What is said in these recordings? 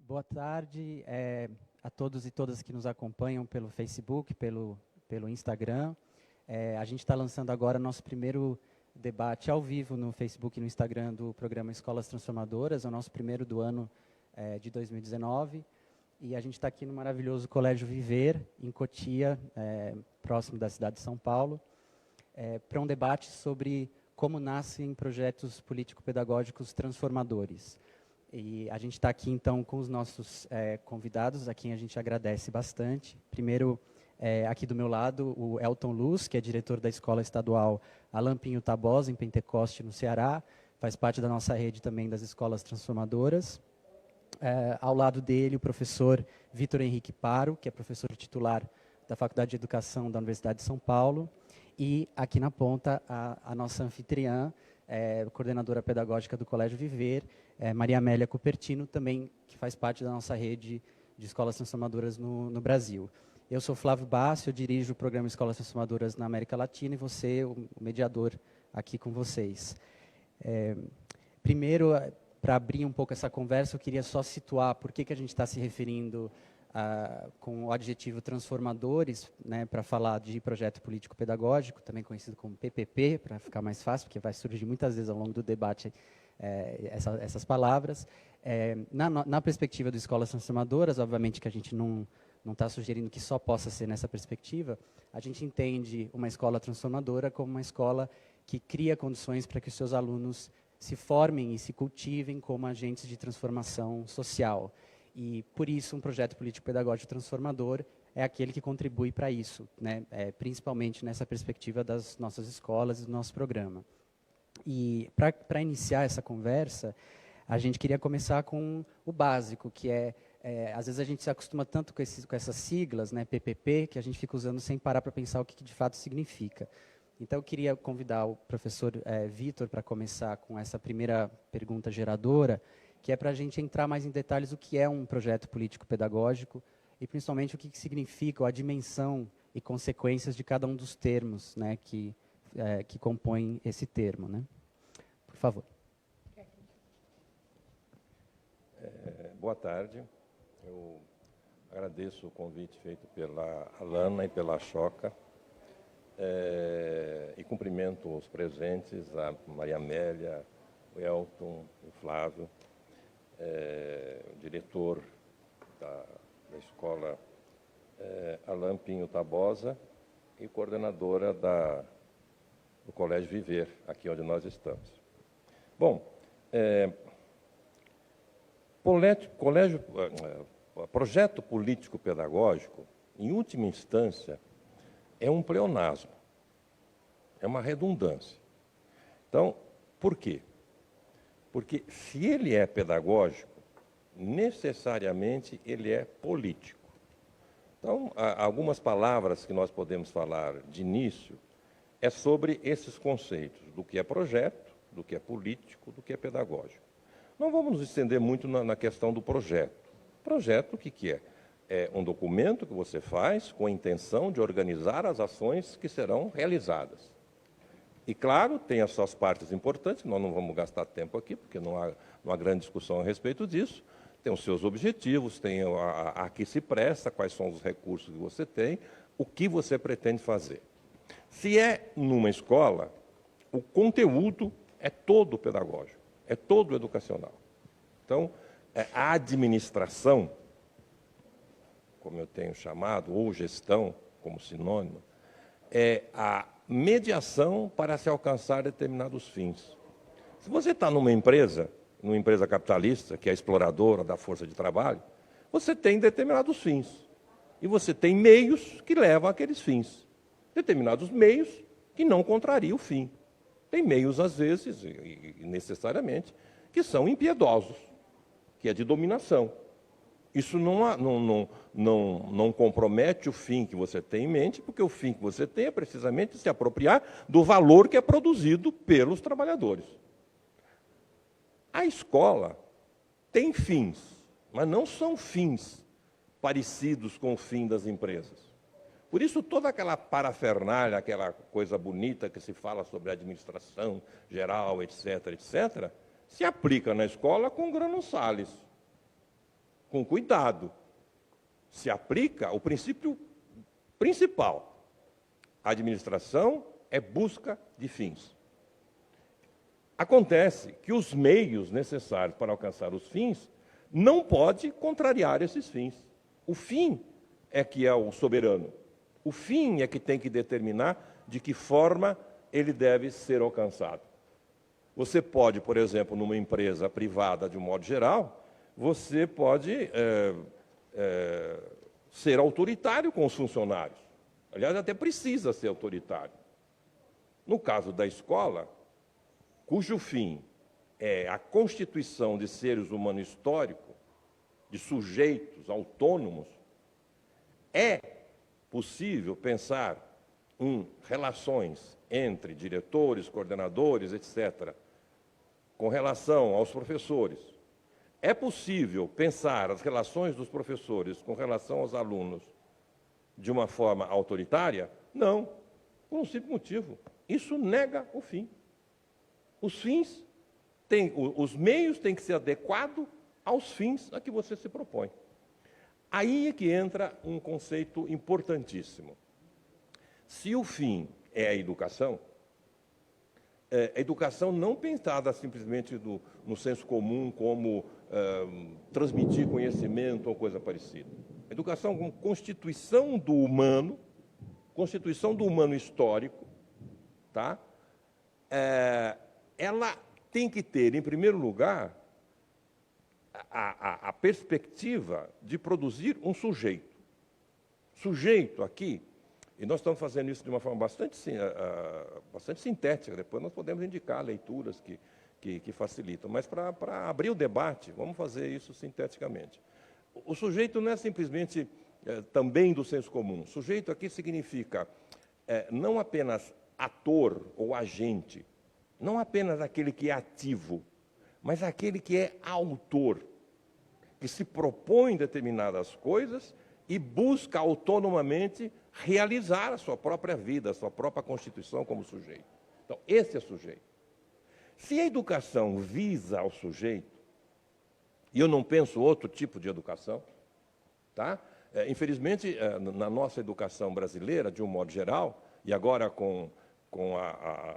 Boa tarde a todos e todas que nos acompanham pelo Facebook, pelo Instagram. A gente está lançando agora nosso primeiro debate ao vivo no Facebook e no Instagram do programa Escolas Transformadoras, é o nosso primeiro do ano de 2019. E a gente está aqui no maravilhoso Colégio Viver, em Cotia, próximo da cidade de São Paulo, para um debate sobre como nascem projetos político-pedagógicos transformadores. E a gente está aqui, então, com os nossos convidados, a quem a gente agradece bastante. Primeiro, aqui do meu lado, o Elton Luz, que é diretor da Escola Estadual Alan Pinho Tabosa, em Pentecoste, no Ceará. Faz parte da nossa rede também das Escolas Transformadoras. Ao lado dele, o professor Vitor Henrique Paro, que é professor titular da Faculdade de Educação da Universidade de São Paulo. E, aqui na ponta, a nossa anfitriã, coordenadora pedagógica do Colégio Viver, Maria Amélia Cupertino, também que faz parte da nossa rede de escolas transformadoras no Brasil. Eu sou Flávio Bassi, eu dirijo o programa Escolas Transformadoras na América Latina e vou ser o mediador aqui com vocês. Primeiro, para abrir um pouco essa conversa, eu queria só situar por que a gente está se referindo com o adjetivo transformadores, né, para falar de projeto político-pedagógico, também conhecido como PPP, para ficar mais fácil, porque vai surgir muitas vezes ao longo do debate essas palavras. Na perspectiva de escolas transformadoras, obviamente que a gente não está sugerindo que só possa ser nessa perspectiva, a gente entende uma escola transformadora como uma escola que cria condições para que os seus alunos se formem e se cultivem como agentes de transformação social. E, por isso, um projeto político-pedagógico transformador é aquele que contribui para isso, né? Principalmente nessa perspectiva das nossas escolas e do nosso programa. E, para iniciar essa conversa, a gente queria começar com o básico, que às vezes a gente se acostuma tanto com essas siglas, né, PPP, que a gente fica usando sem parar para pensar o que de fato significa. Então, eu queria convidar o professor Vitor para começar com essa primeira pergunta geradora, que é para a gente entrar mais em detalhes o que é um projeto político-pedagógico e, principalmente, o que significa, a dimensão e consequências de cada um dos termos, né, que compõem esse termo, né? Por favor. Boa tarde. Eu agradeço o convite feito pela Alana e pela Choca. E cumprimento os presentes, a Maria Amélia, o Elton, o Flávio, o diretor da escola Alan Pinho Tabosa e coordenadora do Colégio Viver, aqui onde nós estamos. Bom, projeto político-pedagógico, em última instância, é um pleonasmo, é uma redundância. Então, por quê? Porque se ele é pedagógico, necessariamente ele é político. Então, algumas palavras que nós podemos falar de início é sobre esses conceitos, do que é projeto, do que é político, do que é pedagógico. Não vamos nos estender muito na questão do projeto. Projeto, o que é? É um documento que você faz com a intenção de organizar as ações que serão realizadas. E, claro, tem as suas partes importantes, nós não vamos gastar tempo aqui, porque não há grande discussão a respeito disso. Tem os seus objetivos, tem a que se presta, quais são os recursos que você tem, o que você pretende fazer. Se é numa escola, o conteúdo é todo pedagógico, é todo educacional. Então, a administração, como eu tenho chamado, ou gestão, como sinônimo, é a mediação para se alcançar determinados fins. Se você está numa empresa capitalista, que é exploradora da força de trabalho, você tem determinados fins. E você tem meios que levam àqueles fins. Determinados meios que não contrariam o fim. Tem meios, às vezes, e necessariamente, que são impiedosos, que é de dominação. Isso não compromete o fim que você tem em mente, porque o fim que você tem é precisamente se apropriar do valor que é produzido pelos trabalhadores. A escola tem fins, mas não são fins parecidos com o fim das empresas. Por isso, toda aquela parafernália, aquela coisa bonita que se fala sobre administração geral, etc., se aplica na escola com grano Salles. com cuidado, se aplica o princípio principal. A administração é busca de fins. Acontece que os meios necessários para alcançar os fins não pode contrariar esses fins. O fim é que é o soberano. O fim é que tem que determinar de que forma ele deve ser alcançado. Você pode, por exemplo, numa empresa privada, de um modo geral, você pode ser autoritário com os funcionários. Aliás, até precisa ser autoritário. No caso da escola, cujo fim é a constituição de seres humanos históricos, de sujeitos autônomos, é possível pensar em relações entre diretores, coordenadores, etc., com relação aos professores. É possível pensar as relações dos professores com relação aos alunos de uma forma autoritária? Não, por um simples motivo. Isso nega o fim. Os meios têm que ser adequados aos fins a que você se propõe. Aí é que entra um conceito importantíssimo. Se o fim é a educação não pensada simplesmente no senso comum como transmitir conhecimento ou coisa parecida. A educação como constituição do humano histórico, tá? Ela tem que ter, em primeiro lugar, a perspectiva de produzir um sujeito. Sujeito aqui, e nós estamos fazendo isso de uma forma bastante sintética, depois nós podemos indicar leituras que facilitam, mas para abrir o debate, vamos fazer isso sinteticamente. O sujeito não é simplesmente também do senso comum. Sujeito aqui significa não apenas ator ou agente, não apenas aquele que é ativo, mas aquele que é autor, que se propõe determinadas coisas e busca autonomamente realizar a sua própria vida, a sua própria constituição como sujeito. Então, esse é o sujeito. Se a educação visa ao sujeito, e eu não penso outro tipo de educação, tá? Infelizmente, na nossa educação brasileira, de um modo geral, e agora com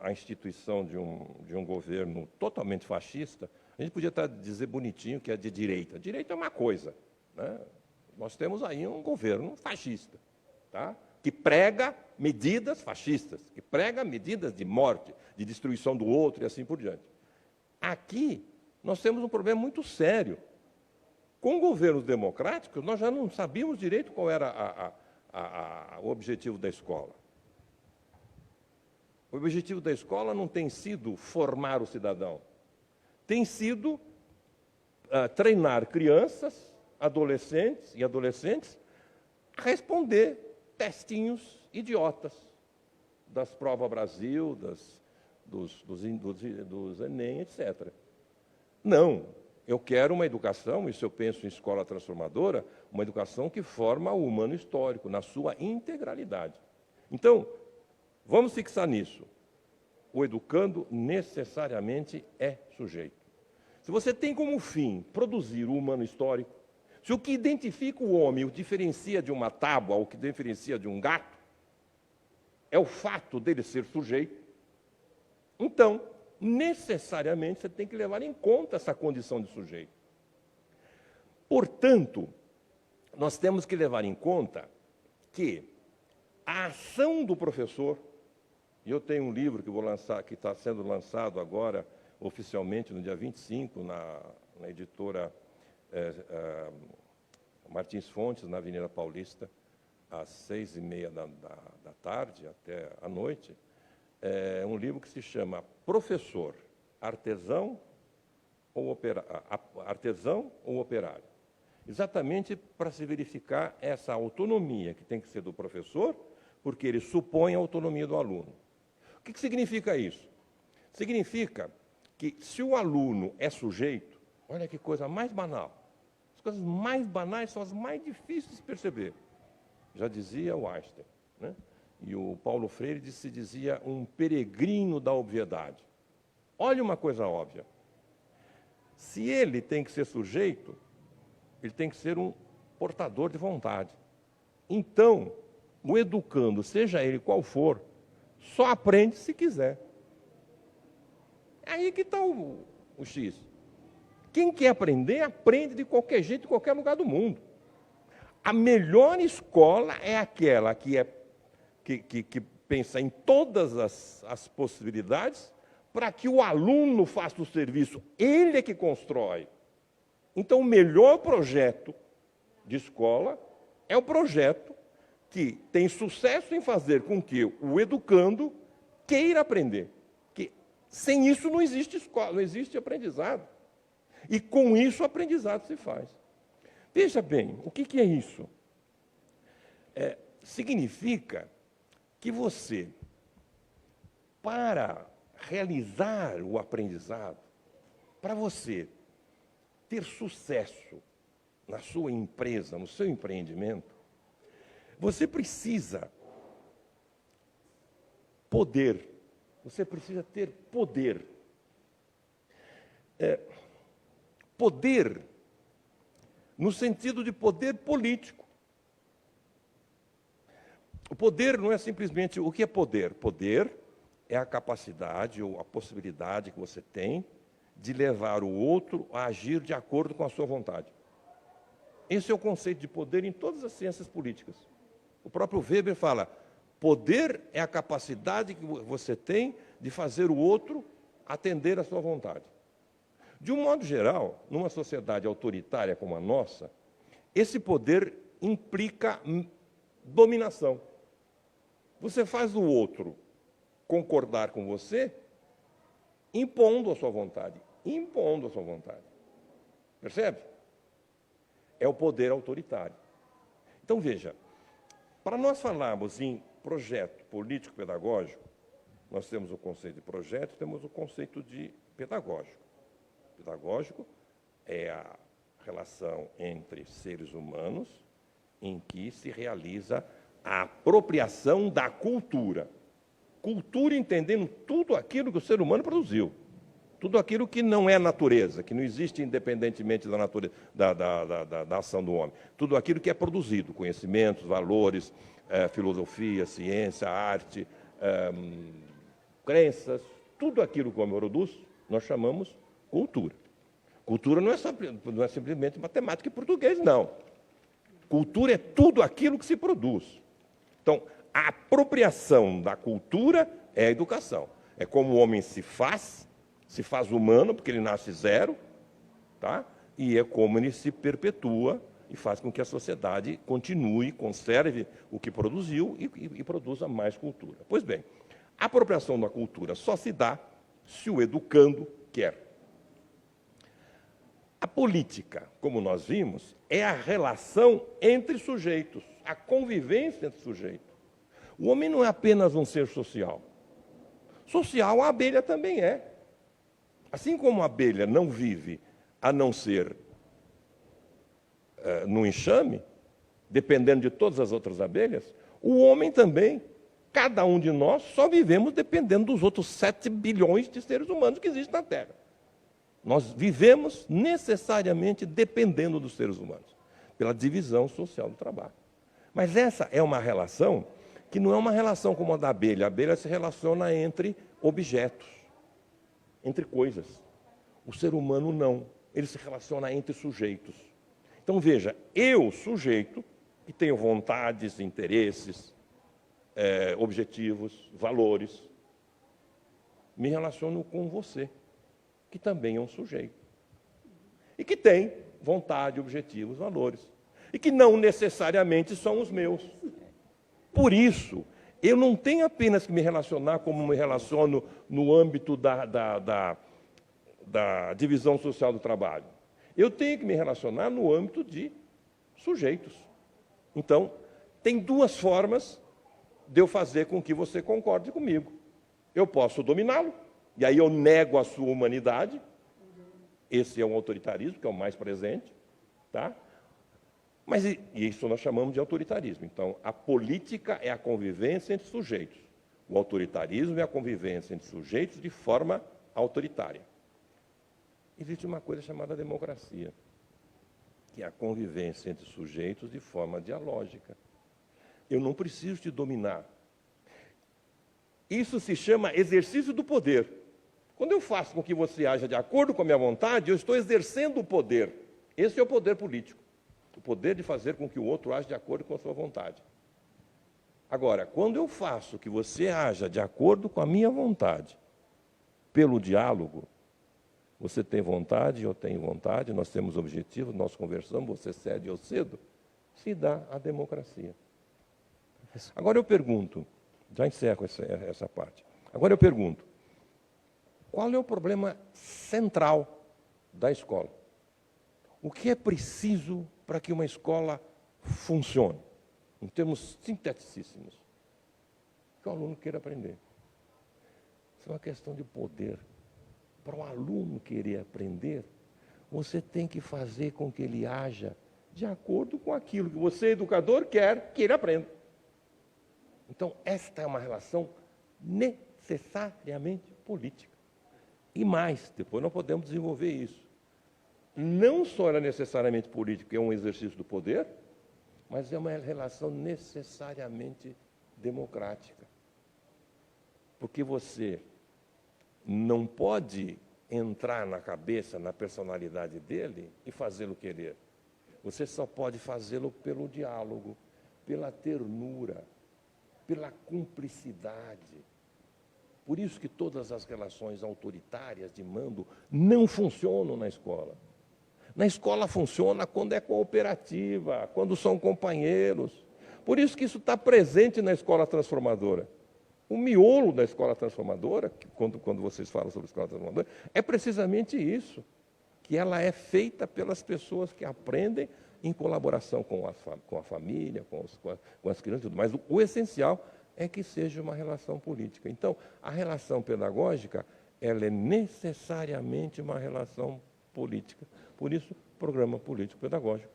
a instituição de um governo totalmente fascista, a gente podia dizer bonitinho que é de direita. Direita é uma coisa, né? Nós temos aí um governo fascista, tá? Que prega medidas fascistas, que prega medidas de morte, de destruição do outro e assim por diante. Aqui, nós temos um problema muito sério. Com governos democráticos, nós já não sabíamos direito qual era o objetivo da escola. O objetivo da escola não tem sido formar o cidadão, tem sido treinar crianças, adolescentes e adolescentes a responder testinhos idiotas das provas Brasil, dos Enem, etc. Não, eu quero uma educação, isso eu penso em escola transformadora, uma educação que forma o humano histórico, na sua integralidade. Então, vamos fixar nisso. O educando necessariamente é sujeito. Se você tem como fim produzir o humano histórico, se o que identifica o homem, o diferencia de uma tábua, ou o que diferencia de um gato, é o fato dele ser sujeito, então, necessariamente, você tem que levar em conta essa condição de sujeito. Portanto, nós temos que levar em conta que a ação do professor, e eu tenho um livro que vou lançar, que está sendo lançado agora, oficialmente, no dia 25, na editora Martins Fontes, na Avenida Paulista, às 6h30 da tarde até à noite. É um livro que se chama Professor, Artesão ou Operário? Exatamente para se verificar essa autonomia que tem que ser do professor, porque ele supõe a autonomia do aluno. O que significa isso? Significa que se o aluno é sujeito, olha que coisa mais banal. As coisas mais banais são as mais difíceis de perceber. Já dizia o Einstein, né? E o Paulo Freire se dizia um peregrino da obviedade. Olha uma coisa óbvia. Se ele tem que ser sujeito, ele tem que ser um portador de vontade. Então, o educando, seja ele qual for, só aprende se quiser. É aí que está o X. Quem quer aprender, aprende de qualquer jeito, em qualquer lugar do mundo. A melhor escola é aquela que pensa em todas as possibilidades para que o aluno faça o serviço. Ele é que constrói. Então, o melhor projeto de escola é o projeto que tem sucesso em fazer com que o educando queira aprender. Que sem isso não existe escola, não existe aprendizado. E com isso o aprendizado se faz. Veja bem, o que é isso? Significa que você, para realizar o aprendizado, para você ter sucesso na sua empresa, no seu empreendimento, você precisa poder, você precisa ter poder. Poder no sentido de poder político. O poder não é simplesmente... O que é poder? Poder é a capacidade ou a possibilidade que você tem de levar o outro a agir de acordo com a sua vontade. Esse é o conceito de poder em todas as ciências políticas. O próprio Weber fala, poder é a capacidade que você tem de fazer o outro atender à sua vontade. De um modo geral, numa sociedade autoritária como a nossa, esse poder implica dominação. Você faz o outro concordar com você, impondo a sua vontade. Impondo a sua vontade. Percebe? É o poder autoritário. Então, veja, para nós falarmos em projeto político-pedagógico, nós temos o conceito de projeto, temos o conceito de pedagógico. Pedagógico é a relação entre seres humanos em que se realiza a apropriação da cultura. Cultura entendendo tudo aquilo que o ser humano produziu. Tudo aquilo que não é natureza, que não existe independentemente da natureza, da ação do homem. Tudo aquilo que é produzido, conhecimentos, valores, filosofia, ciência, arte, crenças, tudo aquilo que o homem produz, nós chamamos cultura. Cultura não é simplesmente matemática e português, não. Cultura é tudo aquilo que se produz. Então, a apropriação da cultura é a educação. É como o homem se faz humano, porque ele nasce zero, tá? E é como ele se perpetua e faz com que a sociedade continue, conserve o que produziu e produza mais cultura. Pois bem, a apropriação da cultura só se dá se o educando quer. A política, como nós vimos, é a relação entre sujeitos, a convivência entre sujeitos. O homem não é apenas um ser social. Social, a abelha também é. Assim como a abelha não vive a não ser no enxame, dependendo de todas as outras abelhas, o homem também. Cada um de nós só vivemos dependendo dos outros 7 bilhões de seres humanos que existem na Terra. Nós vivemos necessariamente dependendo dos seres humanos, pela divisão social do trabalho. Mas essa é uma relação que não é uma relação como a da abelha. A abelha se relaciona entre objetos, entre coisas. O ser humano não. Ele se relaciona entre sujeitos. Então, veja, eu, sujeito, que tenho vontades, interesses, objetivos, valores, me relaciono com você, que também é um sujeito. E que tem vontade, objetivos, valores. E que não necessariamente são os meus. Por isso, eu não tenho apenas que me relacionar como me relaciono no âmbito da divisão social do trabalho. Eu tenho que me relacionar no âmbito de sujeitos. Então, tem duas formas de eu fazer com que você concorde comigo. Eu posso dominá-lo, e aí eu nego a sua humanidade. Esse é um autoritarismo, que é o mais presente, tá? Mas isso nós chamamos de autoritarismo. Então, a política é a convivência entre sujeitos. O autoritarismo é a convivência entre sujeitos de forma autoritária. Existe uma coisa chamada democracia. que é a convivência entre sujeitos de forma dialógica. Eu não preciso te dominar. Isso se chama exercício do poder. Quando eu faço com que você haja de acordo com a minha vontade, eu estou exercendo o poder. Esse é o poder político. O poder de fazer com que o outro haja de acordo com a sua vontade. Agora, quando eu faço que você haja de acordo com a minha vontade, pelo diálogo, você tem vontade, eu tenho vontade, nós temos objetivos, nós conversamos, você cede, eu cedo, se dá a democracia. Agora eu pergunto, já encerro essa parte, agora eu pergunto, qual é o problema central da escola? O que é preciso para que uma escola funcione? Em termos sinteticíssimos. Que o aluno queira aprender. Isso é uma questão de poder. Para o aluno querer aprender, você tem que fazer com que ele haja de acordo com aquilo que você, educador, quer que ele aprenda. Então, esta é uma relação necessariamente política. E mais, depois nós podemos desenvolver isso. Não só ela é necessariamente política, é um exercício do poder, mas é uma relação necessariamente democrática. Porque você não pode entrar na cabeça, na personalidade dele e fazê-lo querer. Você só pode fazê-lo pelo diálogo, pela ternura, pela cumplicidade. Por isso que todas as relações autoritárias de mando não funcionam na escola. Na escola funciona quando é cooperativa, quando são companheiros. Por isso que isso está presente na escola transformadora. O miolo da escola transformadora, quando vocês falam sobre a escola transformadora, é precisamente isso, que ela é feita pelas pessoas que aprendem em colaboração com a família, com as crianças e tudo mais. O essencial é que seja uma relação política. Então, a relação pedagógica, ela é necessariamente uma relação política. Por isso, programa político-pedagógico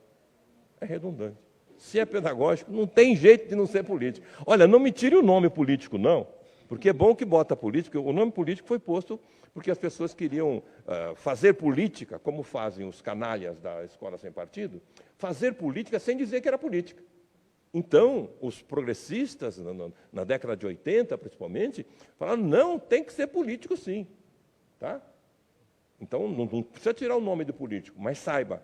é redundante. Se é pedagógico, não tem jeito de não ser político. Olha, não me tire o nome político, não, porque é bom que bota político. O nome político foi posto porque as pessoas queriam fazer política, como fazem os canalhas da escola sem partido, fazer política sem dizer que era política. Então, os progressistas, na década de 80, principalmente, falaram, não, tem que ser político, sim. Tá? Então, não precisa tirar o nome do político, mas saiba,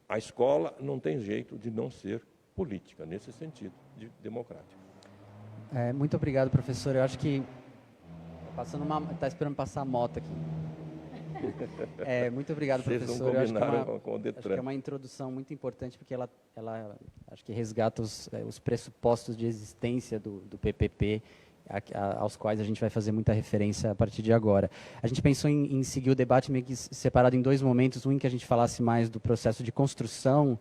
a escola não tem jeito de não ser política, nesse sentido, de democrática. Muito obrigado, professor. Eu acho que... Está esperando passar a moto aqui. Muito obrigado, professor. Vocês não combinaram com o Detran. Acho que é uma introdução muito importante, porque ela acho que resgata os pressupostos de existência do PPP, aos quais a gente vai fazer muita referência a partir de agora. A gente pensou em seguir o debate meio que separado em dois momentos, um em que a gente falasse mais do processo de construção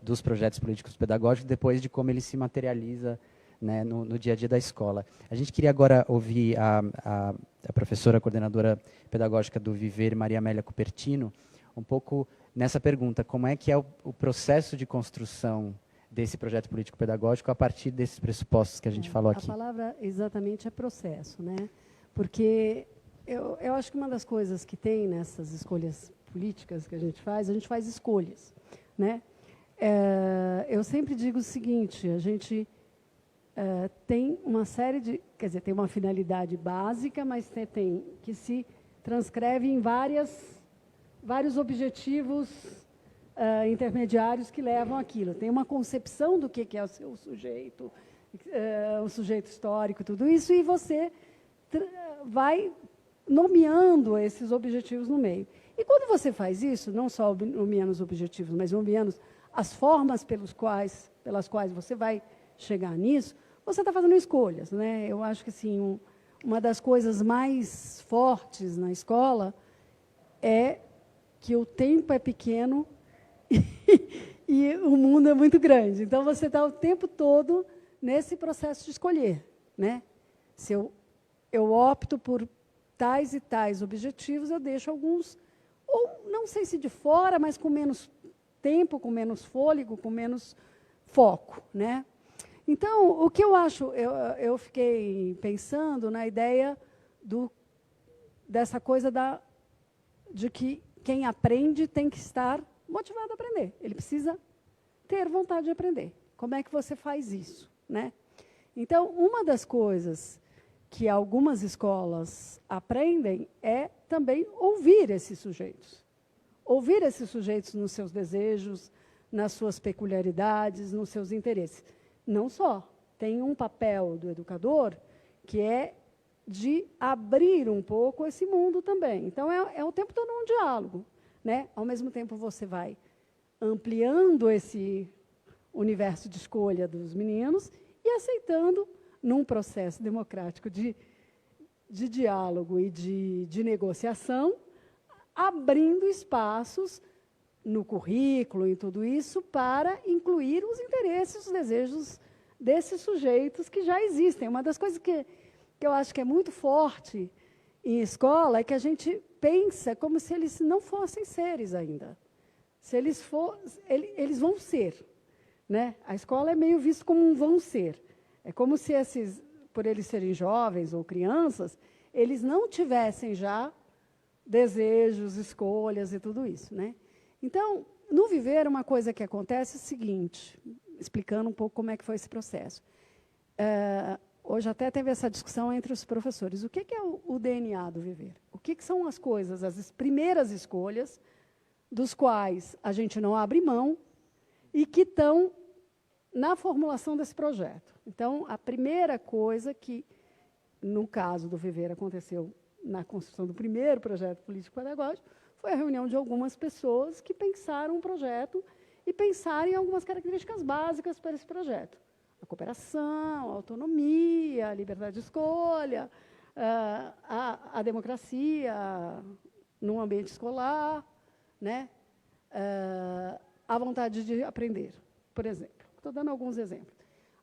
dos projetos políticos pedagógicos, depois de como ele se materializa, né, no dia a dia da escola. A gente queria agora ouvir a professora coordenadora pedagógica do Viver, Maria Amélia Cupertino, um pouco nessa pergunta, como é que é o processo de construção desse projeto político-pedagógico a partir desses pressupostos que a gente falou aqui. A palavra exatamente é processo, né? Porque eu acho que uma das coisas que tem nessas escolhas políticas que a gente faz escolhas, né? Eu sempre digo o seguinte, a gente tem uma série de, quer dizer, tem uma finalidade básica, mas tem que se transcreve em vários objetivos intermediários que levam aquilo. Tem uma concepção do que é o seu sujeito, o sujeito histórico, tudo isso, e você vai nomeando esses objetivos no meio. E quando você faz isso, não só nomeando os objetivos, mas nomeando as formas pelas quais você vai chegar nisso, você está fazendo escolhas, né? Eu acho que assim, uma das coisas mais fortes na escola é que o tempo é pequeno e o mundo é muito grande. Então, você está o tempo todo nesse processo de escolher, né? Se eu opto por tais e tais objetivos, eu deixo alguns, ou não sei se de fora, mas com menos tempo, com menos fôlego, com menos foco, né? Então, o que eu acho, eu fiquei pensando na ideia dessa coisa de que quem aprende tem que estar motivado a aprender, ele precisa ter vontade de aprender. Como é que você faz isso, né? Então, uma das coisas que algumas escolas aprendem é também ouvir esses sujeitos. Ouvir esses sujeitos nos seus desejos, nas suas peculiaridades, nos seus interesses. Não só. Tem um papel do educador que é de abrir um pouco esse mundo também. Então, é o tempo todo um diálogo, né? Ao mesmo tempo, você vai ampliando esse universo de escolha dos meninos e aceitando, num processo democrático de diálogo e de negociação, abrindo espaços no currículo e tudo isso para incluir os interesses, os desejos desses sujeitos que já existem. Uma das coisas que eu acho que é muito forte em escola é que a gente pensa como se eles não fossem seres ainda. Se eles eles vão ser, né? A escola é meio visto como um vão ser. É como se esses, por eles serem jovens ou crianças, eles não tivessem já desejos, escolhas e tudo isso, né? Então, no Viver, uma coisa que acontece é o seguinte, explicando um pouco como é que foi esse processo. Hoje até teve essa discussão entre os professores. O que é o DNA do Viver? O que são as coisas, as primeiras escolhas, dos quais a gente não abre mão e que estão na formulação desse projeto. Então, a primeira coisa que, no caso do Viver, aconteceu na construção do primeiro projeto político-pedagógico, foi a reunião de algumas pessoas que pensaram um projeto e pensaram em algumas características básicas para esse projeto. A cooperação, a autonomia, a liberdade de escolha, a democracia no ambiente escolar, né? A vontade de aprender, por exemplo. Estou dando alguns exemplos.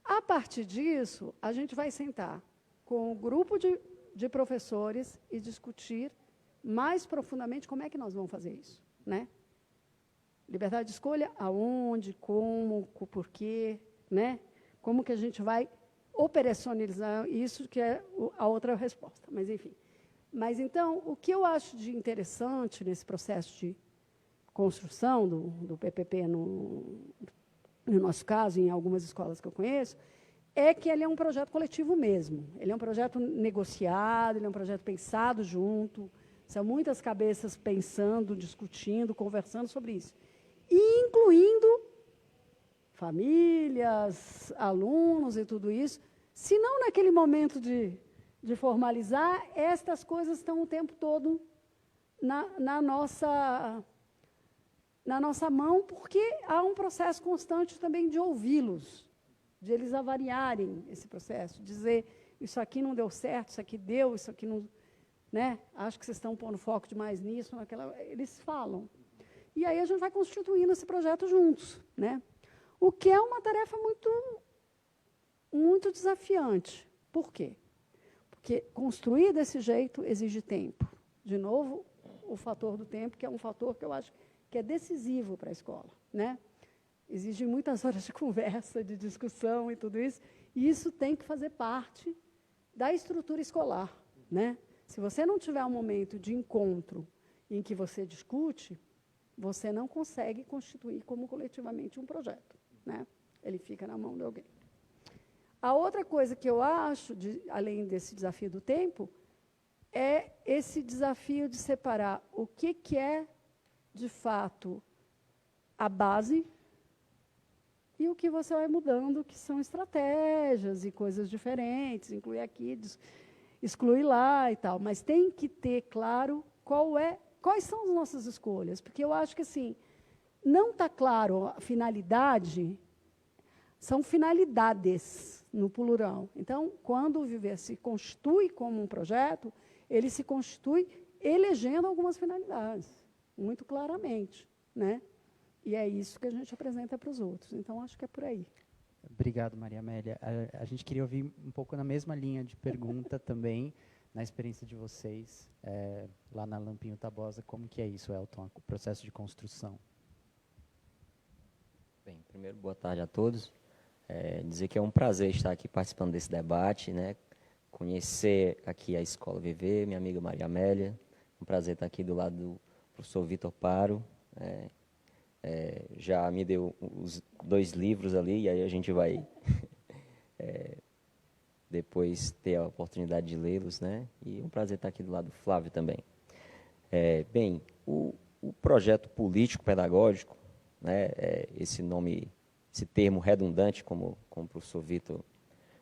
A partir disso, a gente vai sentar com o grupo de professores e discutir mais profundamente como é que nós vamos fazer isso, né? Liberdade de escolha, aonde, como, por quê, né? Como que a gente vai operacionalizar isso, que é a outra resposta, mas enfim. Mas, então, o que eu acho de interessante nesse processo de construção do PPP, no nosso caso, em algumas escolas que eu conheço, é que ele é um projeto coletivo mesmo. Ele é um projeto negociado, ele é um projeto pensado junto. São muitas cabeças pensando, discutindo, conversando sobre isso. E incluindo famílias, alunos e tudo isso. Se não naquele momento de formalizar, estas coisas estão o tempo todo na nossa mão, porque há um processo constante também de ouvi-los, de eles avaliarem esse processo, dizer, isso aqui não deu certo, isso aqui deu, isso aqui não... Né? Acho que vocês estão pondo foco demais nisso, naquela... Eles falam. E aí a gente vai constituindo esse projeto juntos, né? O que é uma tarefa muito desafiante. Por quê? Porque construir desse jeito exige tempo. De novo, o fator do tempo, que é um fator que eu acho que é decisivo para a escola, né? Exige muitas horas de conversa, de discussão e tudo isso, e isso tem que fazer parte da estrutura escolar, né? Se você não tiver um momento de encontro em que você discute, você não consegue constituir como coletivamente um projeto, né? Ele fica na mão de alguém. A outra coisa que eu acho, além desse desafio do tempo, é esse desafio de separar o que é, de fato, a base e o que você vai mudando, que são estratégias e coisas diferentes, incluir aqui, exclui lá e tal, mas tem que ter claro quais são as nossas escolhas, porque eu acho que assim, não está claro a finalidade, são finalidades no plural. Então, quando o Viver se constitui como um projeto, ele se constitui elegendo algumas finalidades, muito claramente, né? E é isso que a gente apresenta para os outros. Então, acho que é por aí. Obrigado, Maria Amélia. A gente queria ouvir um pouco na mesma linha de pergunta também, na experiência de vocês, lá na Lampinho Tabosa, como que é isso, Elton, o processo de construção? Bem, primeiro, boa tarde a todos. Dizer que é um prazer estar aqui participando desse debate, né? Conhecer aqui a Escola Viver, minha amiga Maria Amélia. Um prazer estar aqui do lado do professor Vitor Paro. já me deu os 2 livros ali, e aí a gente vai depois ter a oportunidade de lê-los, né? E é um prazer estar aqui do lado do Flávio também. Bem, o projeto político-pedagógico, né, esse nome, esse termo redundante, como o professor Vitor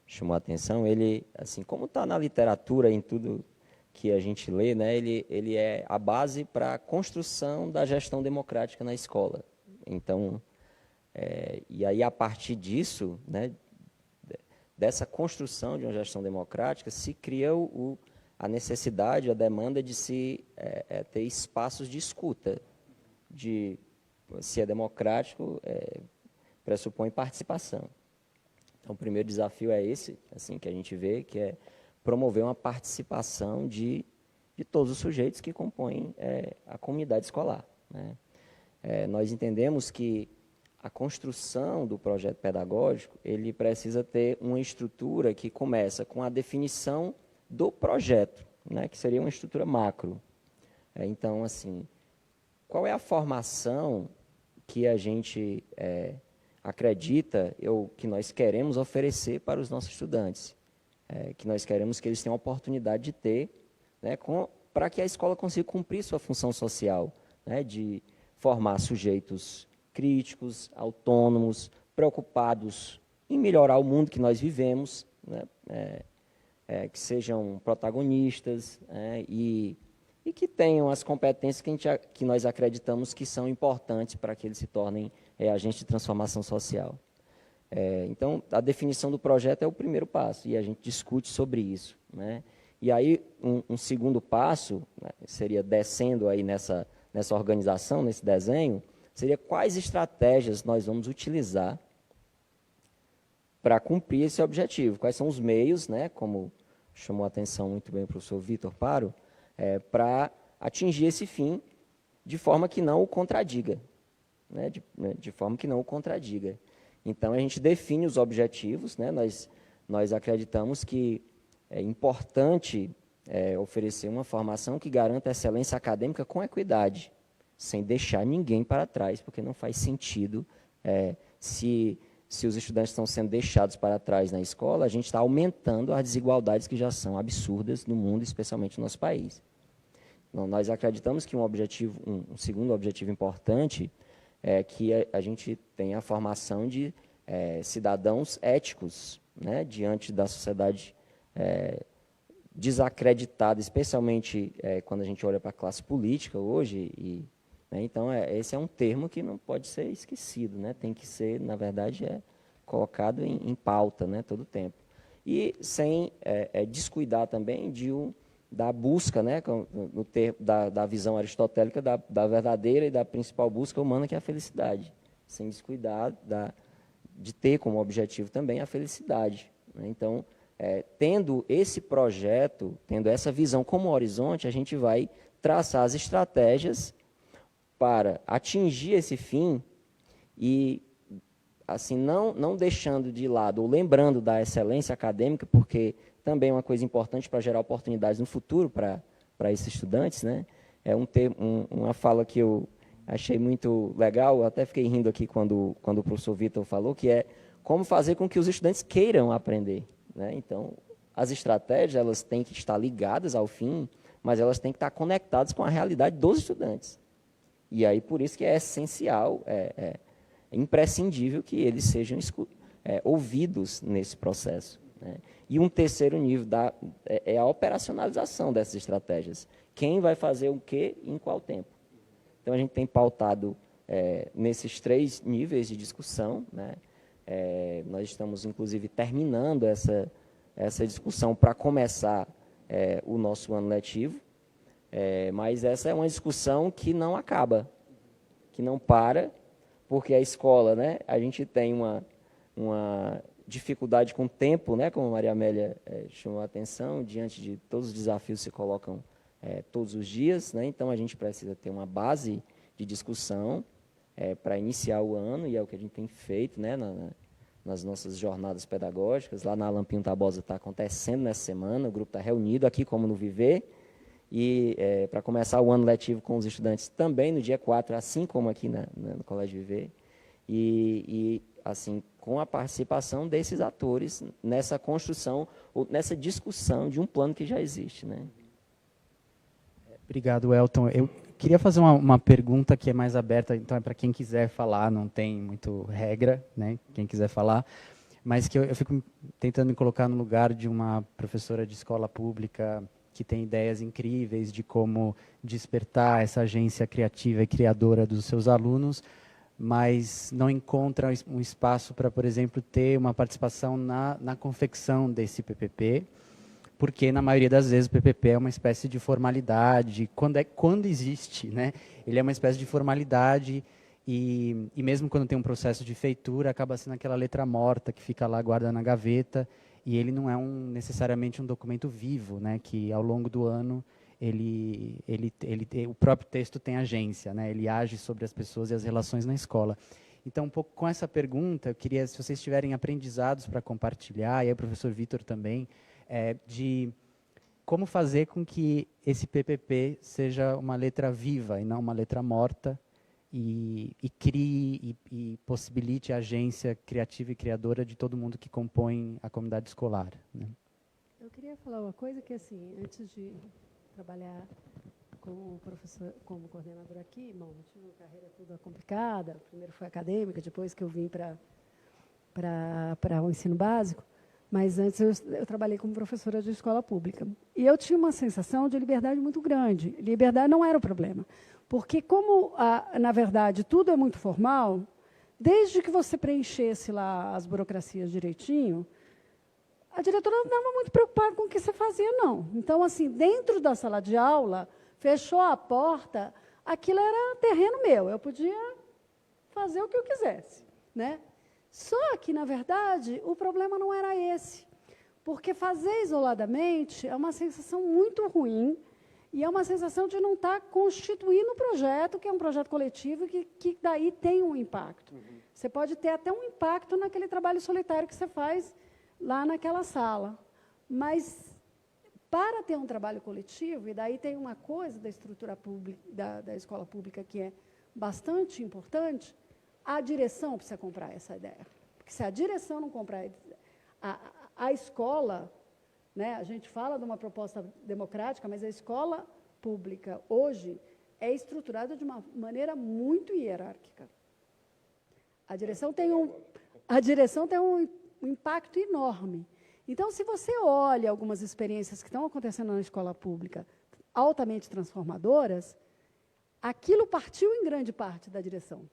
chamou a atenção, ele, assim, como está na literatura, em tudo que a gente lê, né, ele é a base para a construção da gestão democrática na escola. Então, e aí, a partir disso, né, dessa construção de uma gestão democrática, se cria a necessidade, a demanda de se ter espaços de escuta, se é democrático, pressupõe participação. Então, o primeiro desafio é esse, assim, que a gente vê, que é promover uma participação de todos os sujeitos que compõem a comunidade escolar, né? Nós entendemos que a construção do projeto pedagógico, ele precisa ter uma estrutura que começa com a definição do projeto, né, que seria uma estrutura macro. Então, assim, qual é a formação que a gente acredita, que nós queremos oferecer para os nossos estudantes? Que nós queremos que eles tenham a oportunidade de ter, né, para que a escola consiga cumprir sua função social, né, de formar sujeitos críticos, autônomos, preocupados em melhorar o mundo que nós vivemos, né, que sejam protagonistas, e que tenham as competências que nós acreditamos que são importantes para que eles se tornem agentes de transformação social. Então, a definição do projeto é o primeiro passo, e a gente discute sobre isso, né? E aí, um segundo passo, né, seria descendo aí nessa organização, nesse desenho, seria quais estratégias nós vamos utilizar para cumprir esse objetivo. Quais são os meios, né, como chamou a atenção muito bem o professor Vitor Paro, para atingir esse fim de forma que não o contradiga. Né, de forma que não o contradiga. Então, a gente define os objetivos, né, nós acreditamos que é importante oferecer uma formação que garanta excelência acadêmica com equidade, sem deixar ninguém para trás, porque não faz sentido, se os estudantes estão sendo deixados para trás na escola, a gente está aumentando as desigualdades que já são absurdas no mundo, especialmente no nosso país. Então, nós acreditamos que um segundo objetivo importante é que a gente tenha a formação de cidadãos éticos, né, diante da sociedade desacreditada, especialmente quando a gente olha para a classe política hoje. Então, esse é um termo que não pode ser esquecido, né? Tem que ser, na verdade, colocado em pauta, né, todo o tempo. E sem descuidar também da busca, né, da visão aristotélica da verdadeira e da principal busca humana, que é a felicidade. Sem descuidar de ter como objetivo também a felicidade, né? Então, tendo esse projeto, tendo essa visão como horizonte, a gente vai traçar as estratégias para atingir esse fim e, assim, não deixando de lado, ou lembrando da excelência acadêmica, porque também é uma coisa importante para gerar oportunidades no futuro para esses estudantes, né? Uma fala que eu achei muito legal, eu até fiquei rindo aqui quando o professor Vitor falou, que é como fazer com que os estudantes queiram aprender, né? Então, as estratégias, elas têm que estar ligadas ao fim, mas elas têm que estar conectadas com a realidade dos estudantes. E aí, por isso que é essencial, é imprescindível que eles sejam ouvidos nesse processo, né? E um terceiro nível é a operacionalização dessas estratégias. Quem vai fazer o quê e em qual tempo? Então, a gente tem pautado nesses 3 níveis de discussão, né? Nós estamos, inclusive, terminando essa discussão para começar o nosso ano letivo, mas essa é uma discussão que não acaba, que não para, porque a escola, né, a gente tem uma dificuldade com o tempo, né, como a Maria Amélia chamou a atenção, diante de todos os desafios que se colocam todos os dias, né? Então, a gente precisa ter uma base de discussão para iniciar o ano, e é o que a gente tem feito, né, nas nossas jornadas pedagógicas. Lá na Alampinho Tabosa está acontecendo nessa semana, o grupo está reunido aqui, como no Viver, E para começar o ano letivo com os estudantes também no dia 4, assim como aqui no Colégio Viver, e assim, com a participação desses atores nessa construção, ou nessa discussão de um plano que já existe, né? Obrigado, Elton. Eu queria fazer uma pergunta que é mais aberta, então é para quem quiser falar, não tem muito regra, né? Quem quiser falar, mas que eu fico tentando me colocar no lugar de uma professora de escola pública que tem ideias incríveis de como despertar essa agência criativa e criadora dos seus alunos, mas não encontra um espaço para, por exemplo, ter uma participação na confecção desse PPP, porque na maioria das vezes o PPP é uma espécie de formalidade, quando existe, né? Ele é uma espécie de formalidade e mesmo quando tem um processo de feitura, acaba sendo aquela letra morta que fica lá guardada na gaveta, e ele não é necessariamente um documento vivo, né? Que ao longo do ano o próprio texto tem agência, né? Ele age sobre as pessoas e as relações na escola. Então, um pouco com essa pergunta, eu queria, se vocês tiverem aprendizados para compartilhar, e aí o professor Vitor também, de como fazer com que esse PPP seja uma letra viva e não uma letra morta, e crie e possibilite a agência criativa e criadora de todo mundo que compõe a comunidade escolar, né? Eu queria falar uma coisa que, assim, antes de trabalhar como professor, como coordenador aqui, bom, eu tive uma carreira toda complicada, primeiro foi acadêmica, depois que eu vim para o ensino básico, mas antes eu trabalhei como professora de escola pública. E eu tinha uma sensação de liberdade muito grande. Liberdade não era o problema. Porque como, na verdade, tudo é muito formal, desde que você preenchesse lá as burocracias direitinho, a diretora não estava muito preocupada com o que você fazia, não. Então, assim, dentro da sala de aula, fechou a porta, aquilo era terreno meu, eu podia fazer o que eu quisesse, né? Só que, na verdade, o problema não era esse, porque fazer isoladamente é uma sensação muito ruim e é uma sensação de não estar constituindo um projeto, que é um projeto coletivo, que daí tem um impacto. Você pode ter até um impacto naquele trabalho solitário que você faz lá naquela sala, mas para ter um trabalho coletivo, e daí tem uma coisa da estrutura pública, da escola pública que é bastante importante, a direção precisa comprar essa ideia. Porque se a direção não comprar a escola, né, a gente fala de uma proposta democrática, mas a escola pública hoje é estruturada de uma maneira muito hierárquica. A direção tem um impacto enorme. Então, se você olha algumas experiências que estão acontecendo na escola pública, altamente transformadoras, aquilo partiu em grande parte da direção.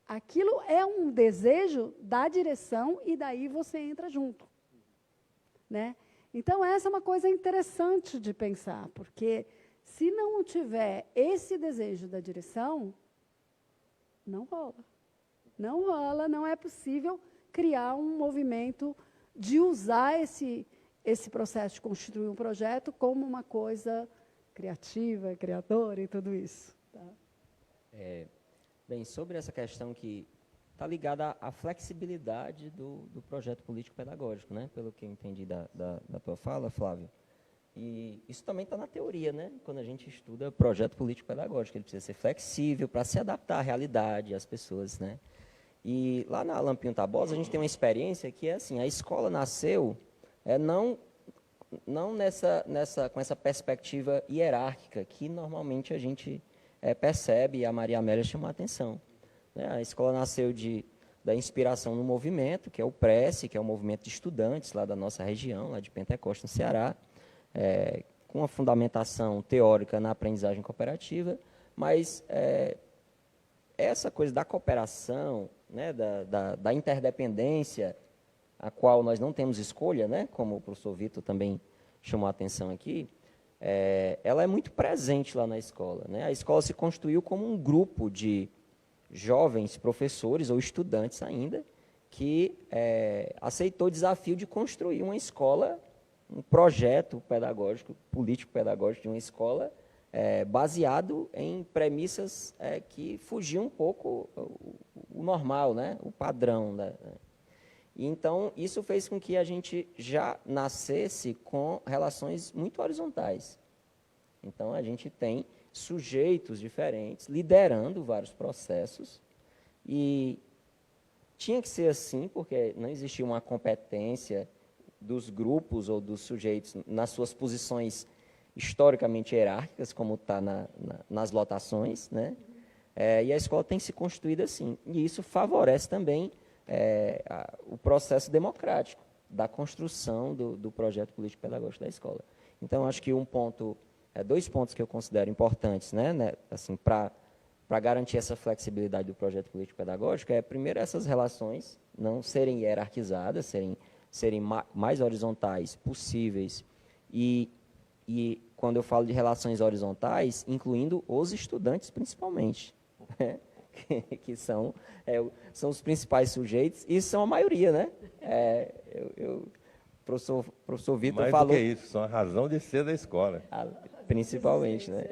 Aquilo é um desejo da direção e daí você entra junto, né? Então, essa é uma coisa interessante de pensar, porque se não tiver esse desejo da direção, não rola. Não rola, não é possível criar um movimento de usar esse processo de constituir um projeto como uma coisa criativa, criadora e tudo isso. Tá? Bem, sobre essa questão que está ligada à flexibilidade do projeto político-pedagógico, né? Pelo que eu entendi da tua fala, Flávio. E isso também está na teoria, né? Quando a gente estuda projeto político-pedagógico, ele precisa ser flexível para se adaptar à realidade, às pessoas, né? E lá na Lampinho Tabosa, a gente tem uma experiência que é assim, a escola nasceu não com essa perspectiva hierárquica que normalmente a gente percebe, e a Maria Amélia chamou a atenção. Né? A escola nasceu da inspiração no movimento, que é o PRESSE, que é o movimento de estudantes lá da nossa região, lá de Pentecoste, no Ceará, com uma fundamentação teórica na aprendizagem cooperativa, mas essa coisa da cooperação, né, da interdependência, a qual nós não temos escolha, né, como o professor Vitor também chamou a atenção aqui, ela é muito presente lá na escola. Né? A escola se constituiu como um grupo de jovens professores ou estudantes ainda, que aceitou o desafio de construir uma escola, um projeto pedagógico, político-pedagógico de uma escola, baseado em premissas que fugiam um pouco o normal, né? O padrão. E, então, isso fez com que a gente já nascesse com relações muito horizontais. Então, a gente tem sujeitos diferentes liderando vários processos e tinha que ser assim, porque não existia uma competência dos grupos ou dos sujeitos nas suas posições historicamente hierárquicas, como está nas lotações, né? E a escola tem se constituído assim. E isso favorece também o processo democrático da construção do projeto político-pedagógico da escola. Então, acho que dois pontos que eu considero importantes, né, assim, para garantir essa flexibilidade do projeto político-pedagógico primeiro, essas relações não serem hierarquizadas, serem mais horizontais possíveis e quando eu falo de relações horizontais, incluindo os estudantes principalmente, né? que são os principais sujeitos e são a maioria, né? O professor Vitor mais falou... Mais do que isso, são a razão de ser da escola. Principalmente, né?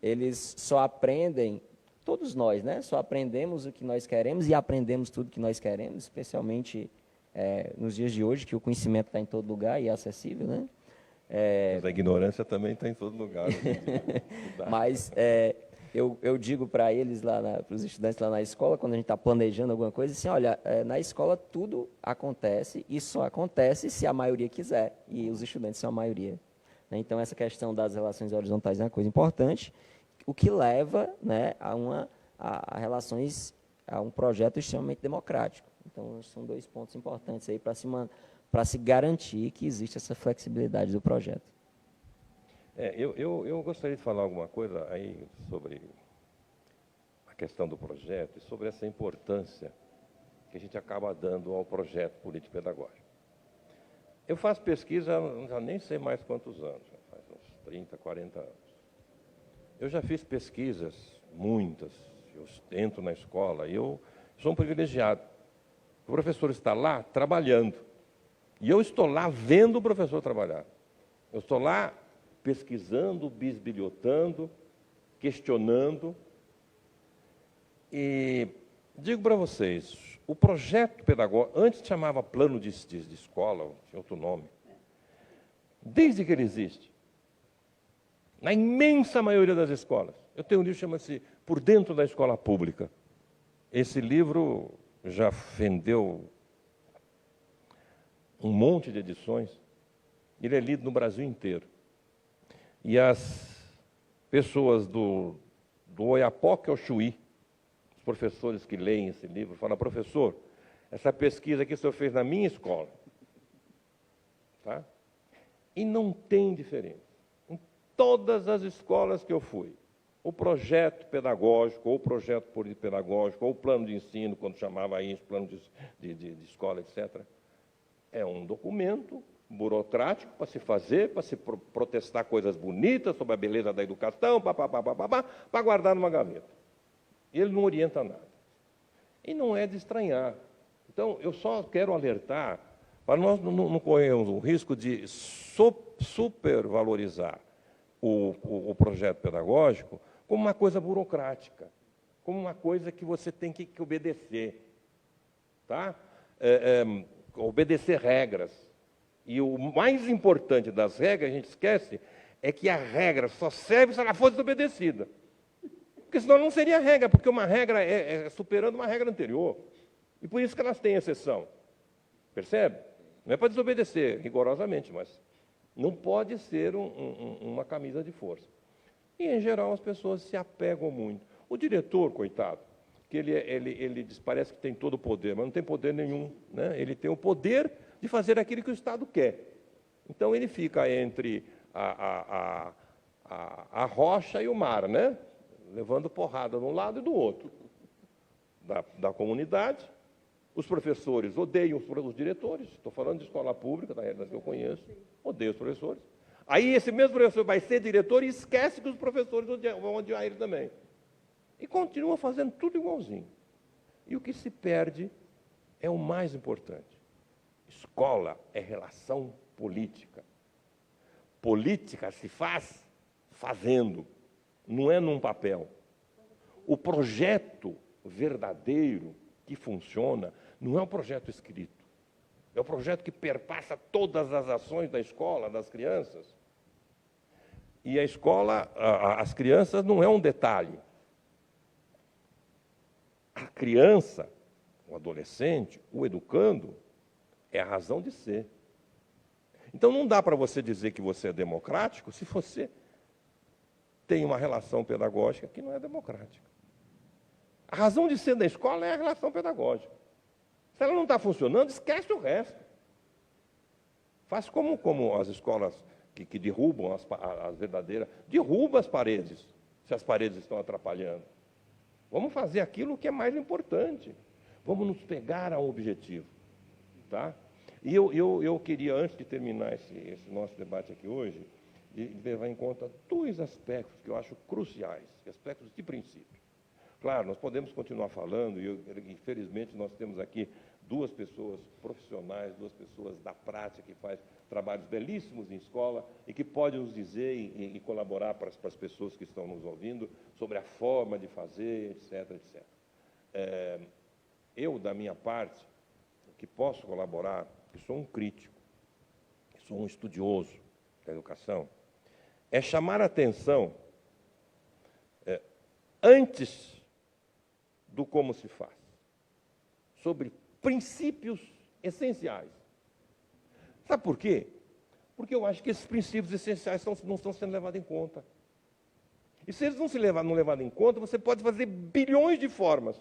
Eles só aprendem, todos nós, né? Só aprendemos o que nós queremos e aprendemos tudo que nós queremos, especialmente nos dias de hoje, que o conhecimento está em todo lugar e é acessível, né? Mas a ignorância também está em todo lugar. Mas eu digo para eles, para os estudantes lá na escola, quando a gente está planejando alguma coisa, assim, olha, na escola tudo acontece e só acontece se a maioria quiser, e os estudantes são a maioria. Então, essa questão das relações horizontais é uma coisa importante, o que leva, né, a relações, a um projeto extremamente democrático. Então, são dois pontos importantes aí para se garantir que existe essa flexibilidade do projeto. Eu gostaria de falar alguma coisa aí sobre a questão do projeto e sobre essa importância que a gente acaba dando ao projeto político-pedagógico. Eu faço pesquisa, já nem sei mais quantos anos, faz uns 30, 40 anos. Eu já fiz pesquisas, muitas, eu entro na escola e eu sou um privilegiado. O professor está lá trabalhando e eu estou lá vendo o professor trabalhar. Eu estou lá pesquisando, bisbilhotando, questionando. E digo para vocês, o projeto pedagógico, antes chamava plano de escola, tinha outro nome, desde que ele existe, na imensa maioria das escolas, eu tenho um livro que chama-se Por Dentro da Escola Pública. Esse livro já vendeu um monte de edições, ele é lido no Brasil inteiro. E as pessoas do Oiapoque ao Chuí, os professores que leem esse livro, falam, professor, essa pesquisa que o senhor fez na minha escola, tá? E não tem diferença. Em todas as escolas que eu fui, o projeto pedagógico, ou o projeto político-pedagógico, ou o plano de ensino, quando chamava isso, plano de escola, etc., é um documento burocrático para se fazer, para se protestar coisas bonitas sobre a beleza da educação, para guardar numa gaveta. Ele não orienta nada. E não é de estranhar. Então, eu só quero alertar para nós não corrermos o risco de supervalorizar o projeto pedagógico como uma coisa burocrática, como uma coisa que você tem que obedecer, tá? Obedecer regras. E o mais importante das regras, a gente esquece, é que a regra só serve se ela fosse obedecida. Porque senão não seria regra, porque uma regra é superando uma regra anterior. E por isso que elas têm exceção. Percebe? Não é para desobedecer rigorosamente, mas não pode ser uma camisa de força. E, em geral, as pessoas se apegam muito. O diretor, coitado, que ele parece que tem todo o poder, mas não tem poder nenhum, né? Ele tem o poder de fazer aquilo que o Estado quer. Então, ele fica entre a rocha e o mar, né? Levando porrada de um lado e do outro. Da comunidade. Os professores odeiam os diretores. Estou falando de escola pública, da realidade que eu conheço. Odeiam os professores. Aí, esse mesmo professor vai ser diretor e esquece que os professores vão odiar ele também. E continua fazendo tudo igualzinho. E o que se perde é o mais importante. Escola é relação política. Política se faz fazendo, não é num papel. O projeto verdadeiro que funciona não é um projeto escrito. É um projeto que perpassa todas as ações da escola, das crianças. E a escola, as crianças não é um detalhe. A criança, o adolescente, o educando, é a razão de ser. Então, não dá para você dizer que você é democrático se você tem uma relação pedagógica que não é democrática. A razão de ser da escola é a relação pedagógica. Se ela não está funcionando, esquece o resto. Faz como as escolas que derrubam as verdadeiras, derruba as paredes, se as paredes estão atrapalhando. Vamos fazer aquilo que é mais importante. Vamos nos pegar a um objetivo. Tá? E eu queria, antes de terminar esse nosso debate aqui hoje, levar em conta dois aspectos que eu acho cruciais, aspectos de princípio. Claro, nós podemos continuar falando, e infelizmente nós temos aqui duas pessoas profissionais, duas pessoas da prática que fazem trabalhos belíssimos em escola e que podem nos dizer e colaborar para as pessoas que estão nos ouvindo sobre a forma de fazer, etc, etc. Eu, da minha parte, que posso colaborar, que sou um crítico, que sou um estudioso da educação, é chamar a atenção antes do como se faz, sobre princípios essenciais. Sabe por quê? Porque eu acho que esses princípios essenciais não estão sendo levados em conta. E se eles não levados em conta, você pode fazer bilhões de formas.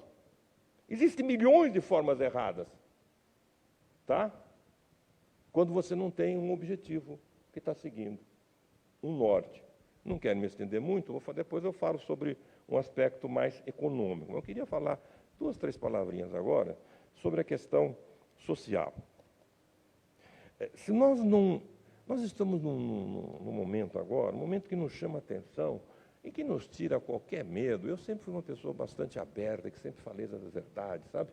Existem milhões de formas erradas. Tá? Quando você não tem um objetivo que está seguindo, um norte. Não quero me estender muito, depois eu falo sobre um aspecto mais econômico. Eu queria falar 2, 3 palavrinhas agora sobre a questão social. Se nós estamos num momento agora, um momento que nos chama atenção e que nos tira qualquer medo. Eu sempre fui uma pessoa bastante aberta, que sempre falei as verdades, sabe?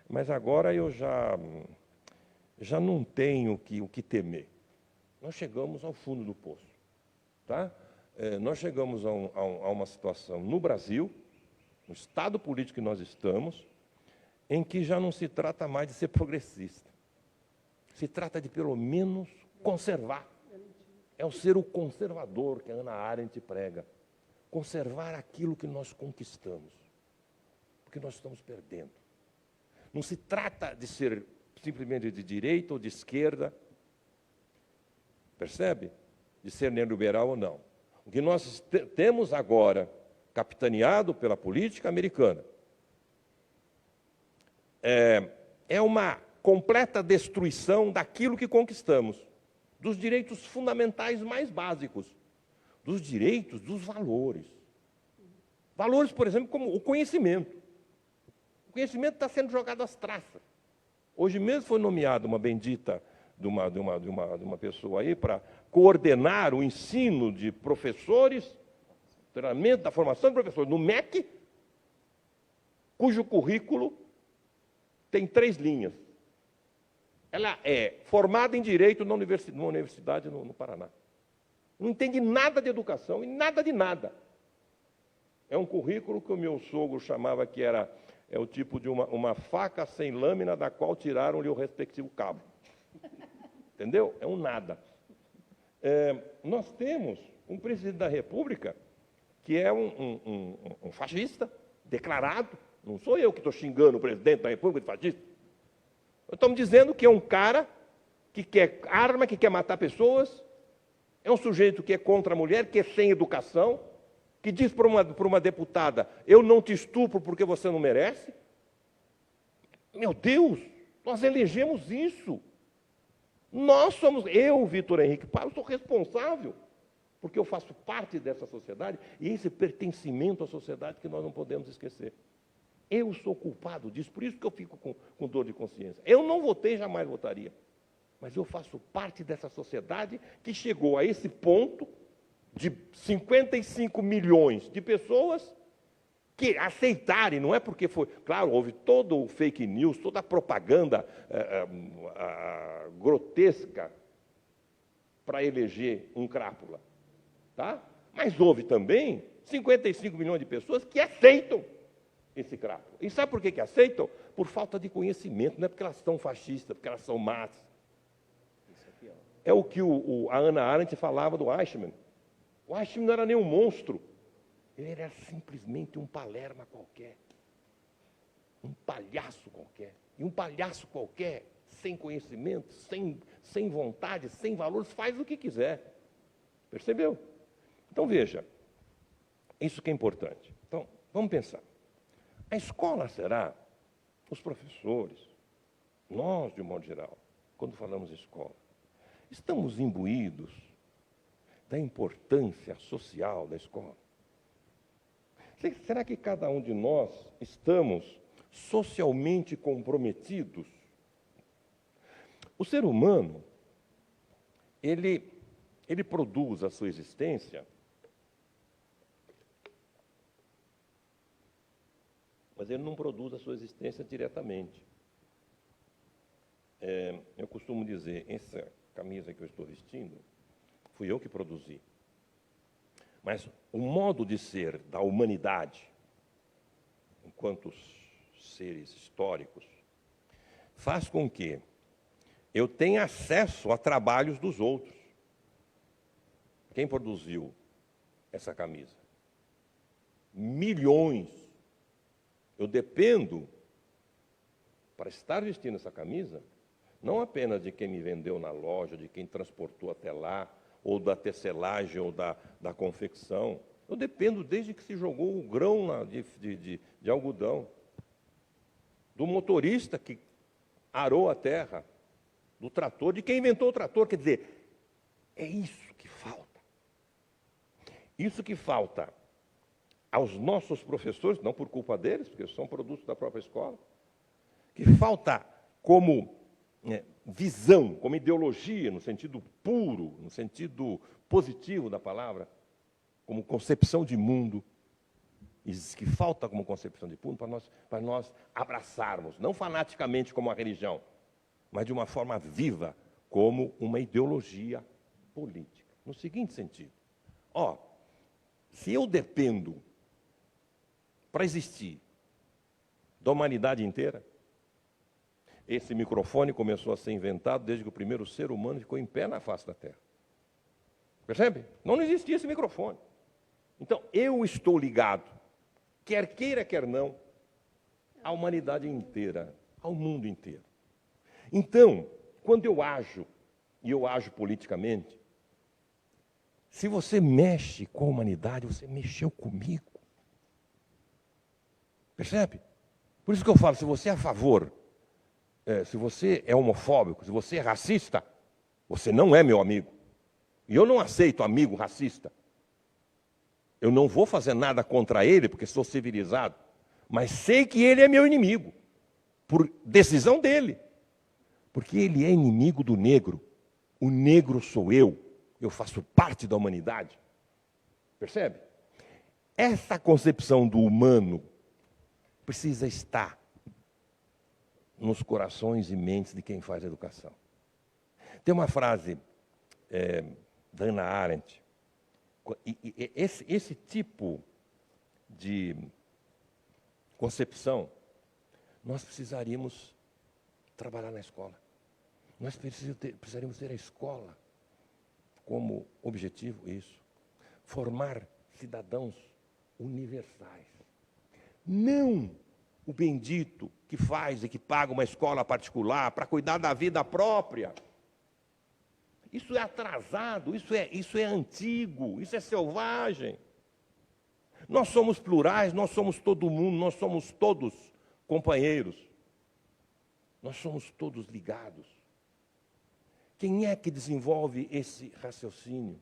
Mas agora eu já não tenho o que temer. Nós chegamos ao fundo do poço. Tá? Nós chegamos a uma situação no Brasil, no estado político que nós estamos, em que já não se trata mais de ser progressista. Se trata de, pelo menos, conservar. É o ser o conservador que a Hannah Arendt prega. Conservar aquilo que nós conquistamos. Porque nós estamos perdendo. Não se trata de ser simplesmente de direita ou de esquerda. Percebe? De ser neoliberal ou não. O que nós temos agora, capitaneado pela política americana, é uma completa destruição daquilo que conquistamos, dos direitos fundamentais mais básicos, dos direitos, dos valores. Valores, por exemplo, como o conhecimento. O conhecimento está sendo jogado às traças. Hoje mesmo foi nomeada uma bendita de uma pessoa aí para coordenar o ensino de professores, treinamento da formação de professores no MEC, cujo currículo tem 3 linhas. Ela é formada em Direito numa universidade no Paraná. Não entende nada de educação e nada de nada. É um currículo que o meu sogro chamava que é o tipo de uma faca sem lâmina da qual tiraram-lhe o respectivo cabo. Entendeu? É um nada. Nós temos um presidente da República que é um fascista declarado. Não sou eu que estou xingando o presidente da República de fascista. Estamos dizendo que é um cara que quer arma, que quer matar pessoas, é um sujeito que é contra a mulher, que é sem educação, que diz para uma deputada, eu não te estupro porque você não merece. Meu Deus, nós elegemos isso. Eu, Vitor Henrique Paiva, sou responsável, porque eu faço parte dessa sociedade, e esse pertencimento à sociedade que nós não podemos esquecer. Eu sou culpado disso, por isso que eu fico com dor de consciência. Eu não votei, jamais votaria. Mas eu faço parte dessa sociedade que chegou a esse ponto de 55 milhões de pessoas que aceitarem, não é porque foi... Claro, houve todo o fake news, toda a propaganda grotesca para eleger um crápula. Tá? Mas houve também 55 milhões de pessoas que aceitam esse crápula. E sabe por que aceitam? Por falta de conhecimento, não é porque elas são fascistas, porque elas são más. É o que a Hannah Arendt falava do Eichmann. O Einstein não era nem um monstro. Ele era simplesmente um palerma qualquer. Um palhaço qualquer. E um palhaço qualquer, sem conhecimento, sem vontade, sem valores, faz o que quiser. Percebeu? Então, veja, isso que é importante. Então, vamos pensar. A escola será os professores, nós, de um modo geral, quando falamos escola, estamos imbuídos da importância social da escola? Será que cada um de nós estamos socialmente comprometidos? O ser humano, ele produz a sua existência, mas ele não produz a sua existência diretamente. Eu costumo dizer, essa camisa que eu estou vestindo, fui eu que produzi. Mas o modo de ser da humanidade, enquanto seres históricos, faz com que eu tenha acesso a trabalhos dos outros. Quem produziu essa camisa? Milhões. Eu dependo, para estar vestindo essa camisa, não apenas de quem me vendeu na loja, de quem transportou até lá, ou da tecelagem, ou da confecção. Eu dependo desde que se jogou o grão de algodão, do motorista que arou a terra, do trator, de quem inventou o trator. Quer dizer, é isso que falta. Isso que falta aos nossos professores, não por culpa deles, porque são produtos da própria escola, que falta como visão, como ideologia, no sentido puro, no sentido positivo da palavra, como concepção de mundo, que falta como concepção de mundo para nós abraçarmos, não fanaticamente como uma religião, mas de uma forma viva, como uma ideologia política. No seguinte sentido, se eu dependo para existir da humanidade inteira, esse microfone começou a ser inventado desde que o primeiro ser humano ficou em pé na face da Terra. Percebe? Não existia esse microfone. Então, eu estou ligado, quer queira, quer não, à humanidade inteira, ao mundo inteiro. Então, quando eu ajo, e eu ajo politicamente, se você mexe com a humanidade, você mexeu comigo. Percebe? Por isso que eu falo, se você é a favor, se você é homofóbico, se você é racista, você não é meu amigo. E eu não aceito amigo racista. Eu não vou fazer nada contra ele, porque sou civilizado, mas sei que ele é meu inimigo, por decisão dele. Porque ele é inimigo do negro. O negro sou eu faço parte da humanidade. Percebe? Essa concepção do humano precisa estar nos corações e mentes de quem faz a educação. Tem uma frase da Hannah Arendt, esse tipo de concepção, nós precisaríamos trabalhar na escola. Nós precisaríamos ter a escola como objetivo isso. Formar cidadãos universais. Não o bendito que faz e que paga uma escola particular para cuidar da vida própria. Isso é atrasado, isso é antigo, isso é selvagem. Nós somos plurais, nós somos todo mundo, nós somos todos companheiros. Nós somos todos ligados. Quem é que desenvolve esse raciocínio?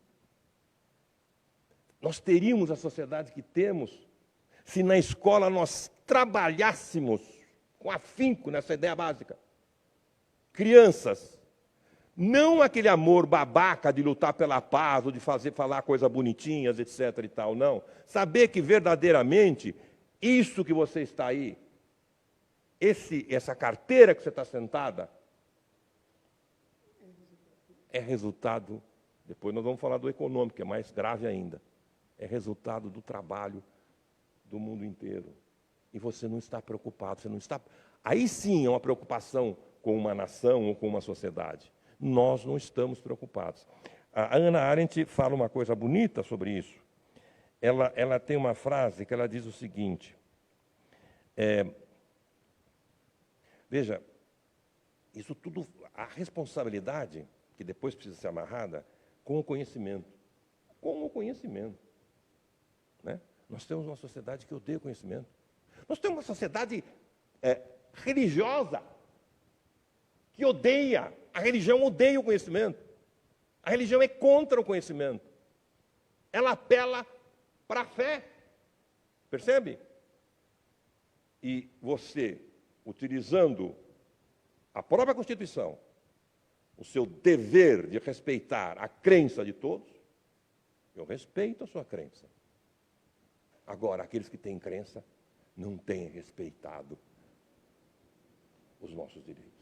Nós teríamos a sociedade que temos se na escola nós trabalhássemos com afinco nessa ideia básica. Crianças, não aquele amor babaca de lutar pela paz, ou de falar coisas bonitinhas, etc. e tal, não. Saber que verdadeiramente isso que você está aí, essa carteira que você está sentada, é resultado, depois nós vamos falar do econômico, que é mais grave ainda, é resultado do trabalho do mundo inteiro. E você não está preocupado, você não está... Aí sim é uma preocupação com uma nação ou com uma sociedade. Nós não estamos preocupados. A Hannah Arendt fala uma coisa bonita sobre isso. Ela tem uma frase que ela diz o seguinte, veja, isso tudo, a responsabilidade, que depois precisa ser amarrada, com o conhecimento. Com o conhecimento. Né? Nós temos uma sociedade que odeia o conhecimento. Nós temos uma sociedade religiosa que odeia. A religião odeia o conhecimento. A religião é contra o conhecimento. Ela apela para a fé. Percebe? E você, utilizando a própria Constituição, o seu dever de respeitar a crença de todos, eu respeito a sua crença. Agora, aqueles que têm crença não têm respeitado os nossos direitos.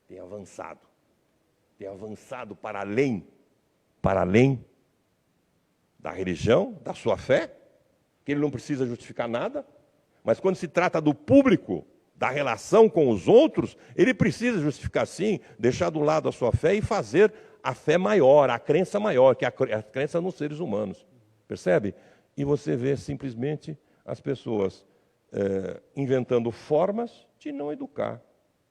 Têm avançado para além da religião, da sua fé, que ele não precisa justificar nada, mas quando se trata do público, da relação com os outros, ele precisa justificar sim, deixar do lado a sua fé e fazer a fé maior, a crença maior, que é a crença nos seres humanos. Percebe? E você vê simplesmente as pessoas inventando formas de não educar.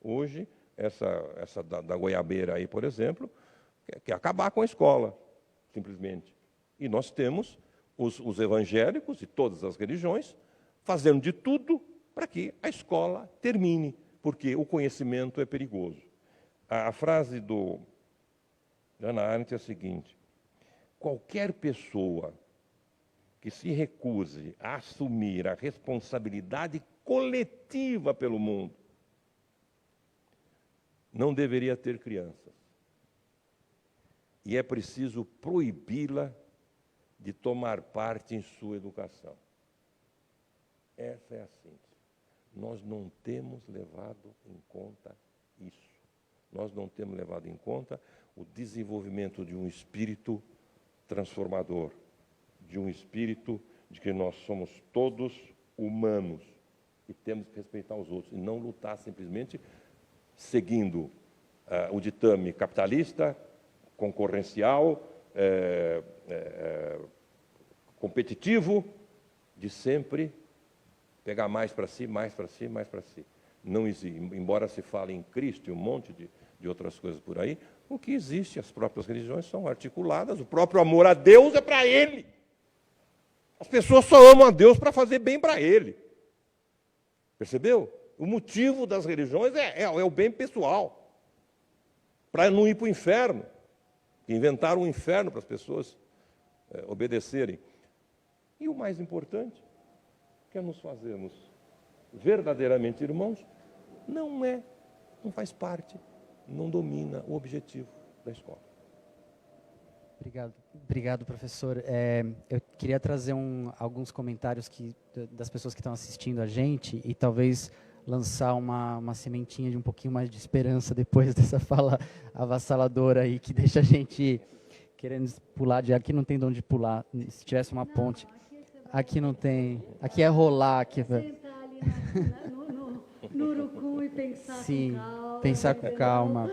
Hoje, essa da goiabeira aí, por exemplo, quer acabar com a escola, simplesmente. E nós temos os evangélicos de todas as religiões fazendo de tudo para que a escola termine, porque o conhecimento é perigoso. A frase do Hannah Arendt é a seguinte: qualquer pessoa que se recuse a assumir a responsabilidade coletiva pelo mundo não deveria ter crianças. E é preciso proibi-la de tomar parte em sua educação. Essa é a síntese. Nós não temos levado em conta isso. Nós não temos levado em conta o desenvolvimento de um espírito transformador, de um espírito de que nós somos todos humanos e temos que respeitar os outros, e não lutar simplesmente seguindo o ditame capitalista, concorrencial, competitivo, de sempre pegar mais para si, mais para si, mais para si. Não existe, embora se fale em Cristo e um monte de outras coisas por aí, o que existe, as próprias religiões são articuladas, o próprio amor a Deus é para Ele. As pessoas só amam a Deus para fazer bem para Ele. Percebeu? O motivo das religiões é o bem pessoal, para não ir para o inferno. Inventaram um inferno para as pessoas obedecerem. E o mais importante, que é nos fazermos verdadeiramente irmãos, não faz parte, não domina o objetivo da escola. Obrigado, professor. Eu queria trazer alguns comentários das pessoas que estão assistindo a gente e talvez lançar uma sementinha de um pouquinho mais de esperança depois dessa fala avassaladora aí, que deixa a gente querendo pular. Aqui não tem de onde pular, se tivesse uma ponte. Aqui não tem, aqui é rolar. Aqui sentar ali no urucu e pensar sim, com calma. Pensar com calma.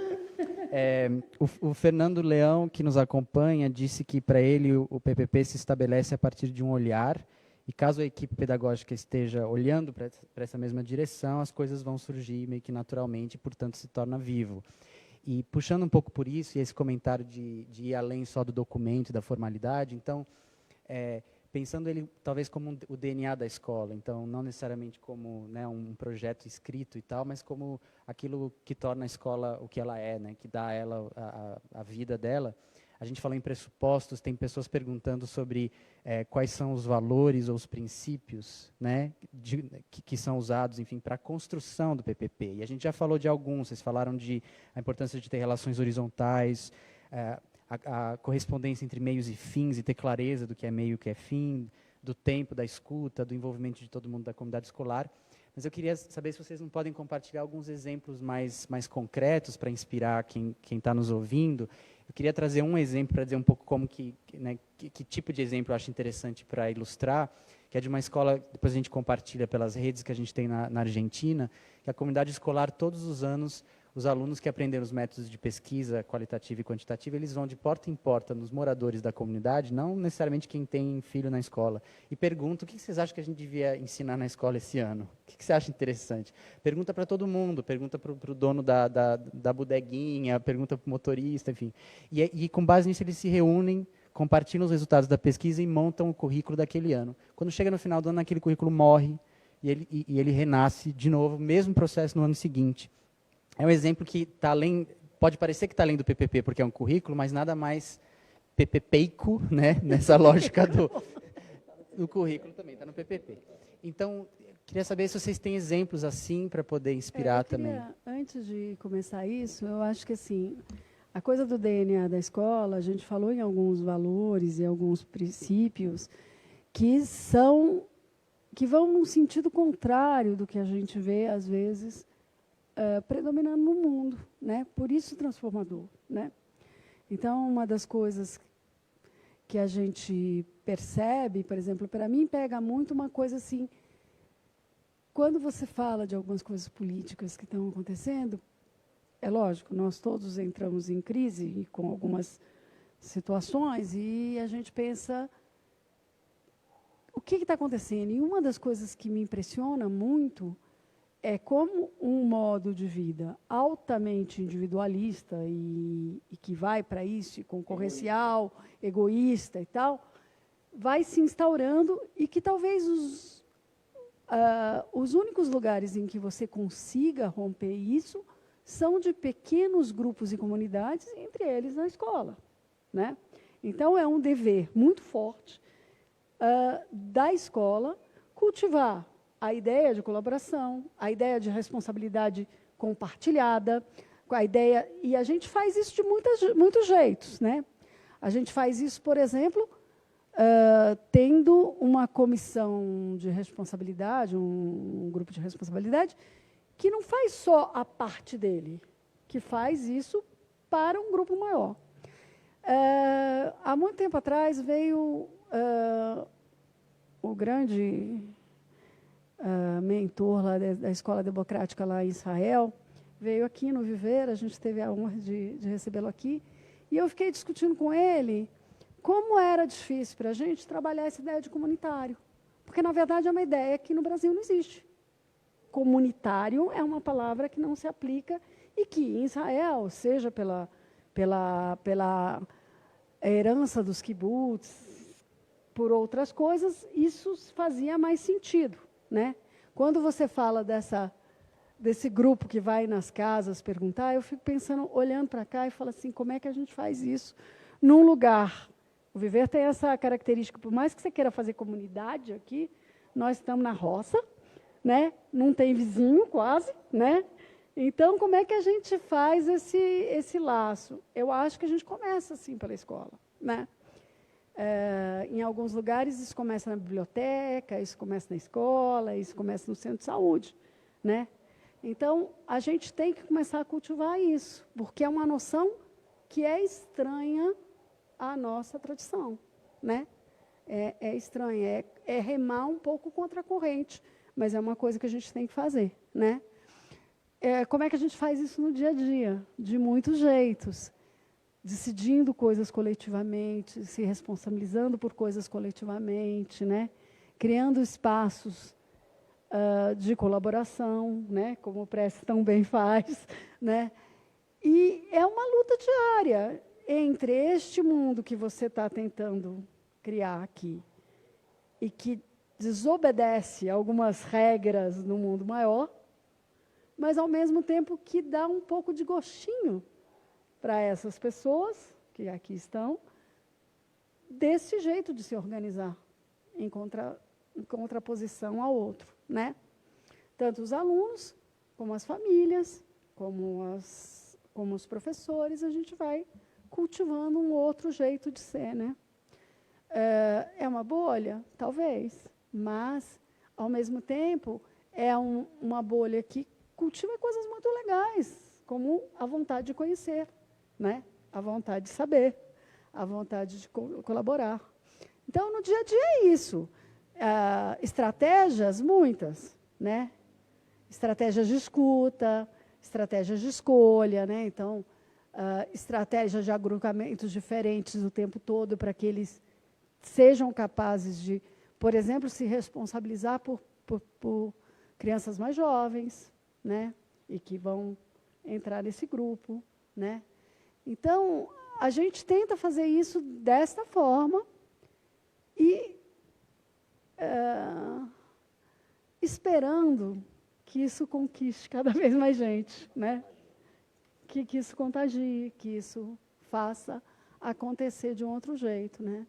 O Fernando Leão, que nos acompanha, disse que para ele o PPP se estabelece a partir de um olhar, e caso a equipe pedagógica esteja olhando para essa mesma direção, as coisas vão surgir meio que naturalmente, e, portanto, se torna vivo. E puxando um pouco por isso, e esse comentário de ir além só do documento e da formalidade, então, pensando ele talvez como o DNA da escola, então não necessariamente como, né, um projeto escrito e tal, mas como aquilo que torna a escola o que ela é, né, que dá a ela a vida dela. A gente falou em pressupostos, tem pessoas perguntando sobre quais são os valores ou os princípios, né, que são usados, enfim, para a construção do PPP. E a gente já falou de alguns, vocês falaram a importância de ter relações horizontais, a correspondência entre meios e fins, e ter clareza do que é meio e o que é fim, do tempo, da escuta, do envolvimento de todo mundo da comunidade escolar. Mas eu queria saber se vocês não podem compartilhar alguns exemplos mais concretos para inspirar quem está nos ouvindo. Eu queria trazer um exemplo para dizer um pouco como que tipo de exemplo eu acho interessante para ilustrar, que é de uma escola, depois a gente compartilha pelas redes que a gente tem na Argentina, que a comunidade escolar todos os anos os alunos que aprenderam os métodos de pesquisa qualitativa e quantitativa, eles vão de porta em porta nos moradores da comunidade, não necessariamente quem tem filho na escola, e perguntam o que vocês acham que a gente devia ensinar na escola esse ano? O que você acha interessante? Pergunta para todo mundo, pergunta para o dono da bodeguinha, pergunta para o motorista, enfim. E com base nisso eles se reúnem, compartilham os resultados da pesquisa e montam o currículo daquele ano. Quando chega no final do ano, aquele currículo morre e ele renasce de novo, mesmo processo no ano seguinte. É um exemplo que está além, pode parecer que está além do PPP, porque é um currículo, mas nada mais PPPeico, né, nessa lógica do currículo também, está no PPP. Então, queria saber se vocês têm exemplos assim para poder inspirar também. Antes de começar isso, eu acho que assim, a coisa do DNA da escola, a gente falou em alguns valores e alguns princípios que vão num sentido contrário do que a gente vê, às vezes, predominando no mundo, né? Por isso transformador, né? Então, uma das coisas que a gente percebe, por exemplo, para mim pega muito uma coisa assim, quando você fala de algumas coisas políticas que estão acontecendo, é lógico, nós todos entramos em crise com algumas situações e a gente pensa, o que está acontecendo? E uma das coisas que me impressiona muito é como um modo de vida altamente individualista e que vai para isso, concorrencial, egoísta e tal, vai se instaurando e que talvez os únicos lugares em que você consiga romper isso são de pequenos grupos e comunidades, entre eles na escola, né? Então, é um dever muito forte da escola cultivar a ideia de colaboração, a ideia de responsabilidade compartilhada, a ideia, e a gente faz isso de muitos jeitos, né? A gente faz isso, por exemplo, tendo uma comissão de responsabilidade, um grupo de responsabilidade, que não faz só a parte dele, que faz isso para um grupo maior. Há muito tempo atrás veio o grande mentor lá da Escola Democrática lá em Israel, veio aqui no Viver, a gente teve a honra de recebê-lo aqui, e eu fiquei discutindo com ele como era difícil para a gente trabalhar essa ideia de comunitário, porque, na verdade, é uma ideia que no Brasil não existe. Comunitário é uma palavra que não se aplica e que, em Israel, seja pela herança dos kibbutz, por outras coisas, isso fazia mais sentido, né? Quando você fala desse grupo que vai nas casas perguntar, eu fico pensando, olhando para cá e falo assim, como é que a gente faz isso num lugar? O Viver tem essa característica, por mais que você queira fazer comunidade aqui, nós estamos na roça, né? Não tem vizinho quase, né? Então, como é que a gente faz esse laço? Eu acho que a gente começa assim pela escola, né? Em alguns lugares isso começa na biblioteca, isso começa na escola, isso começa no centro de saúde, né? Então, a gente tem que começar a cultivar isso, porque é uma noção que é estranha à nossa tradição, né? É estranha, é remar um pouco contra a corrente, mas é uma coisa que a gente tem que fazer, né? Como é que a gente faz isso no dia a dia? De muitos jeitos. Decidindo coisas coletivamente, se responsabilizando por coisas coletivamente, né? Criando espaços de colaboração, né? Como o Prece tão bem faz, né? E é uma luta diária entre este mundo que você está tentando criar aqui e que desobedece algumas regras no mundo maior, mas, ao mesmo tempo, que dá um pouco de gostinho para essas pessoas que aqui estão, desse jeito de se organizar, em contraposição ao outro, né? Tanto os alunos, como as famílias, como os professores, a gente vai cultivando um outro jeito de ser, né? É uma bolha? Talvez, mas, ao mesmo tempo, é uma bolha que cultiva coisas muito legais, como a vontade de conhecer, né? A vontade de saber, a vontade de colaborar. Então, no dia a dia é isso. Estratégias, muitas, né? Estratégias de escuta, estratégias de escolha, né? Então, estratégias de agrupamentos diferentes o tempo todo para que eles sejam capazes de, por exemplo, se responsabilizar por crianças mais jovens, né? E que vão entrar nesse grupo, né? Então, a gente tenta fazer isso desta forma e esperando que isso conquiste cada vez mais gente, né? Que isso contagie, que isso faça acontecer de um outro jeito, né?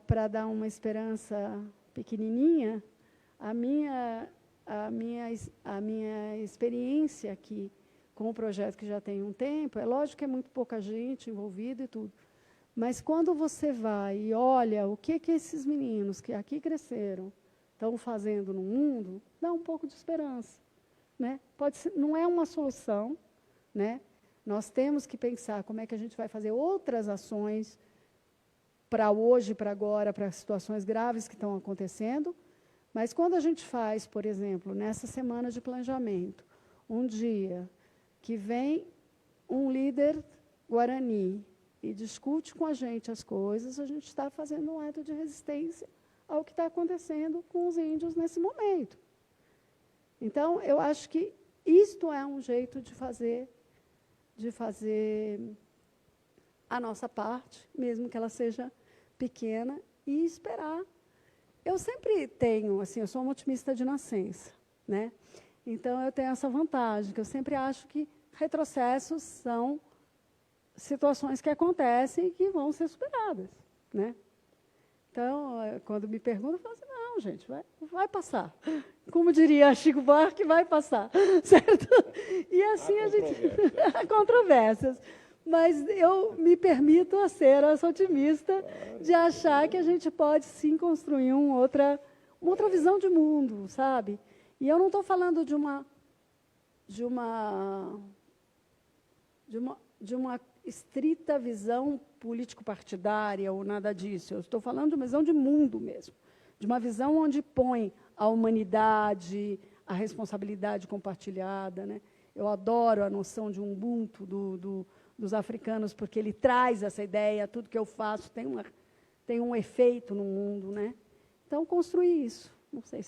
Para dar uma esperança pequenininha, a minha experiência aqui com o projeto que já tem um tempo, é lógico que é muito pouca gente envolvida e tudo, mas quando você vai e olha o que esses meninos que aqui cresceram estão fazendo no mundo, dá um pouco de esperança, né? Pode ser, não é uma solução, né? Nós temos que pensar como é que a gente vai fazer outras ações para hoje, para agora, para situações graves que estão acontecendo, mas quando a gente faz, por exemplo, nessa semana de planejamento, um dia que vem um líder guarani e discute com a gente as coisas, a gente está fazendo um ato de resistência ao que está acontecendo com os índios nesse momento. Então, eu acho que isto é um jeito de fazer a nossa parte, mesmo que ela seja pequena, e esperar. Eu sempre tenho, assim, eu sou uma otimista de nascença, né? Então, eu tenho essa vantagem, que eu sempre acho que retrocessos são situações que acontecem e que vão ser superadas, né? Então, quando me perguntam, eu falo assim, não, gente, vai passar. Como diria Chico Buarque, vai passar, certo? E assim a gente... Há controvérsias. Mas eu me permito a ser essa otimista de achar que a gente pode, sim, construir uma outra visão de mundo, sabe? E eu não estou falando de uma estrita visão político-partidária ou nada disso. Eu estou falando de uma visão de mundo mesmo, de uma visão onde põe a humanidade, a responsabilidade compartilhada, né? Eu adoro a noção de Ubuntu dos africanos, porque ele traz essa ideia, tudo que eu faço tem um efeito no mundo, né? Então, construir isso. Não sei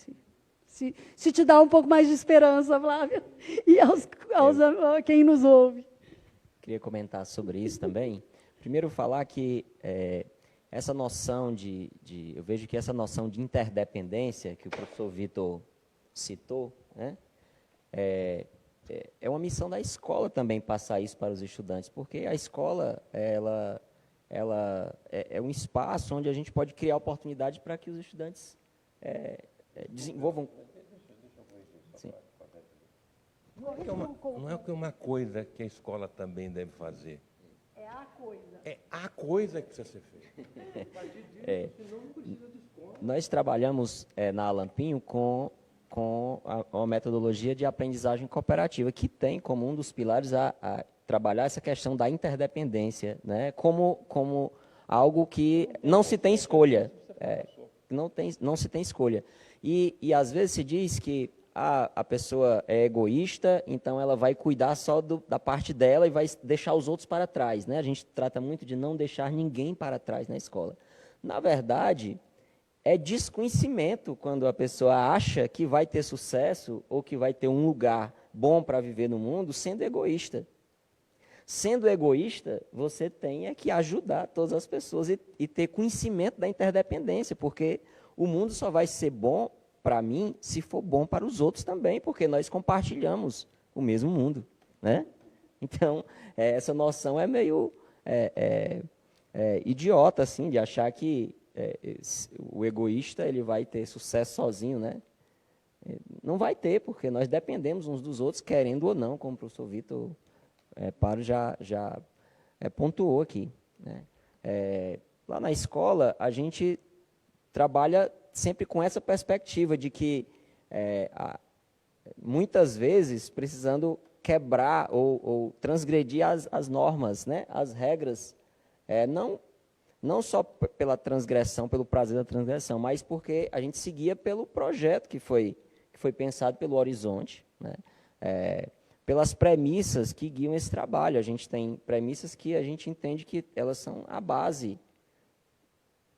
se te dá um pouco mais de esperança, Flávio, e a quem nos ouve. Queria comentar sobre isso também. Primeiro, falar que essa noção eu vejo que essa noção de interdependência que o professor Vitor citou, né, é uma missão da escola também passar isso para os estudantes, porque a escola ela é um espaço onde a gente pode criar oportunidade para que os estudantes desenvolvam. Sim. Não é uma coisa que a escola também deve fazer. É a coisa. É a coisa que precisa ser feita. Nós trabalhamos na Alampinho com uma metodologia de aprendizagem cooperativa, que tem como um dos pilares a trabalhar essa questão da interdependência, né, como algo que não se tem escolha. Não se tem escolha. E às vezes se diz que a pessoa é egoísta, então ela vai cuidar só da parte dela e vai deixar os outros para trás, né? A gente trata muito de não deixar ninguém para trás na escola. Na verdade, é desconhecimento quando a pessoa acha que vai ter sucesso ou que vai ter um lugar bom para viver no mundo sendo egoísta. Sendo egoísta, você tem que ajudar todas as pessoas e ter conhecimento da interdependência, porque o mundo só vai ser bom para mim se for bom para os outros também, porque nós compartilhamos o mesmo mundo, né? Então, essa noção é meio idiota, assim, de achar que o egoísta ele vai ter sucesso sozinho, né? Não vai ter, porque nós dependemos uns dos outros, querendo ou não, como o professor Vitor Paro já pontuou aqui, né? Lá na escola, a gente trabalha sempre com essa perspectiva de que, muitas vezes, precisando quebrar ou transgredir as normas, né? As regras, não só pela transgressão, pelo prazer da transgressão, mas porque a gente seguia pelo projeto que foi pensado pelo Horizonte, né? pelas premissas que guiam esse trabalho. A gente tem premissas que a gente entende que elas são a base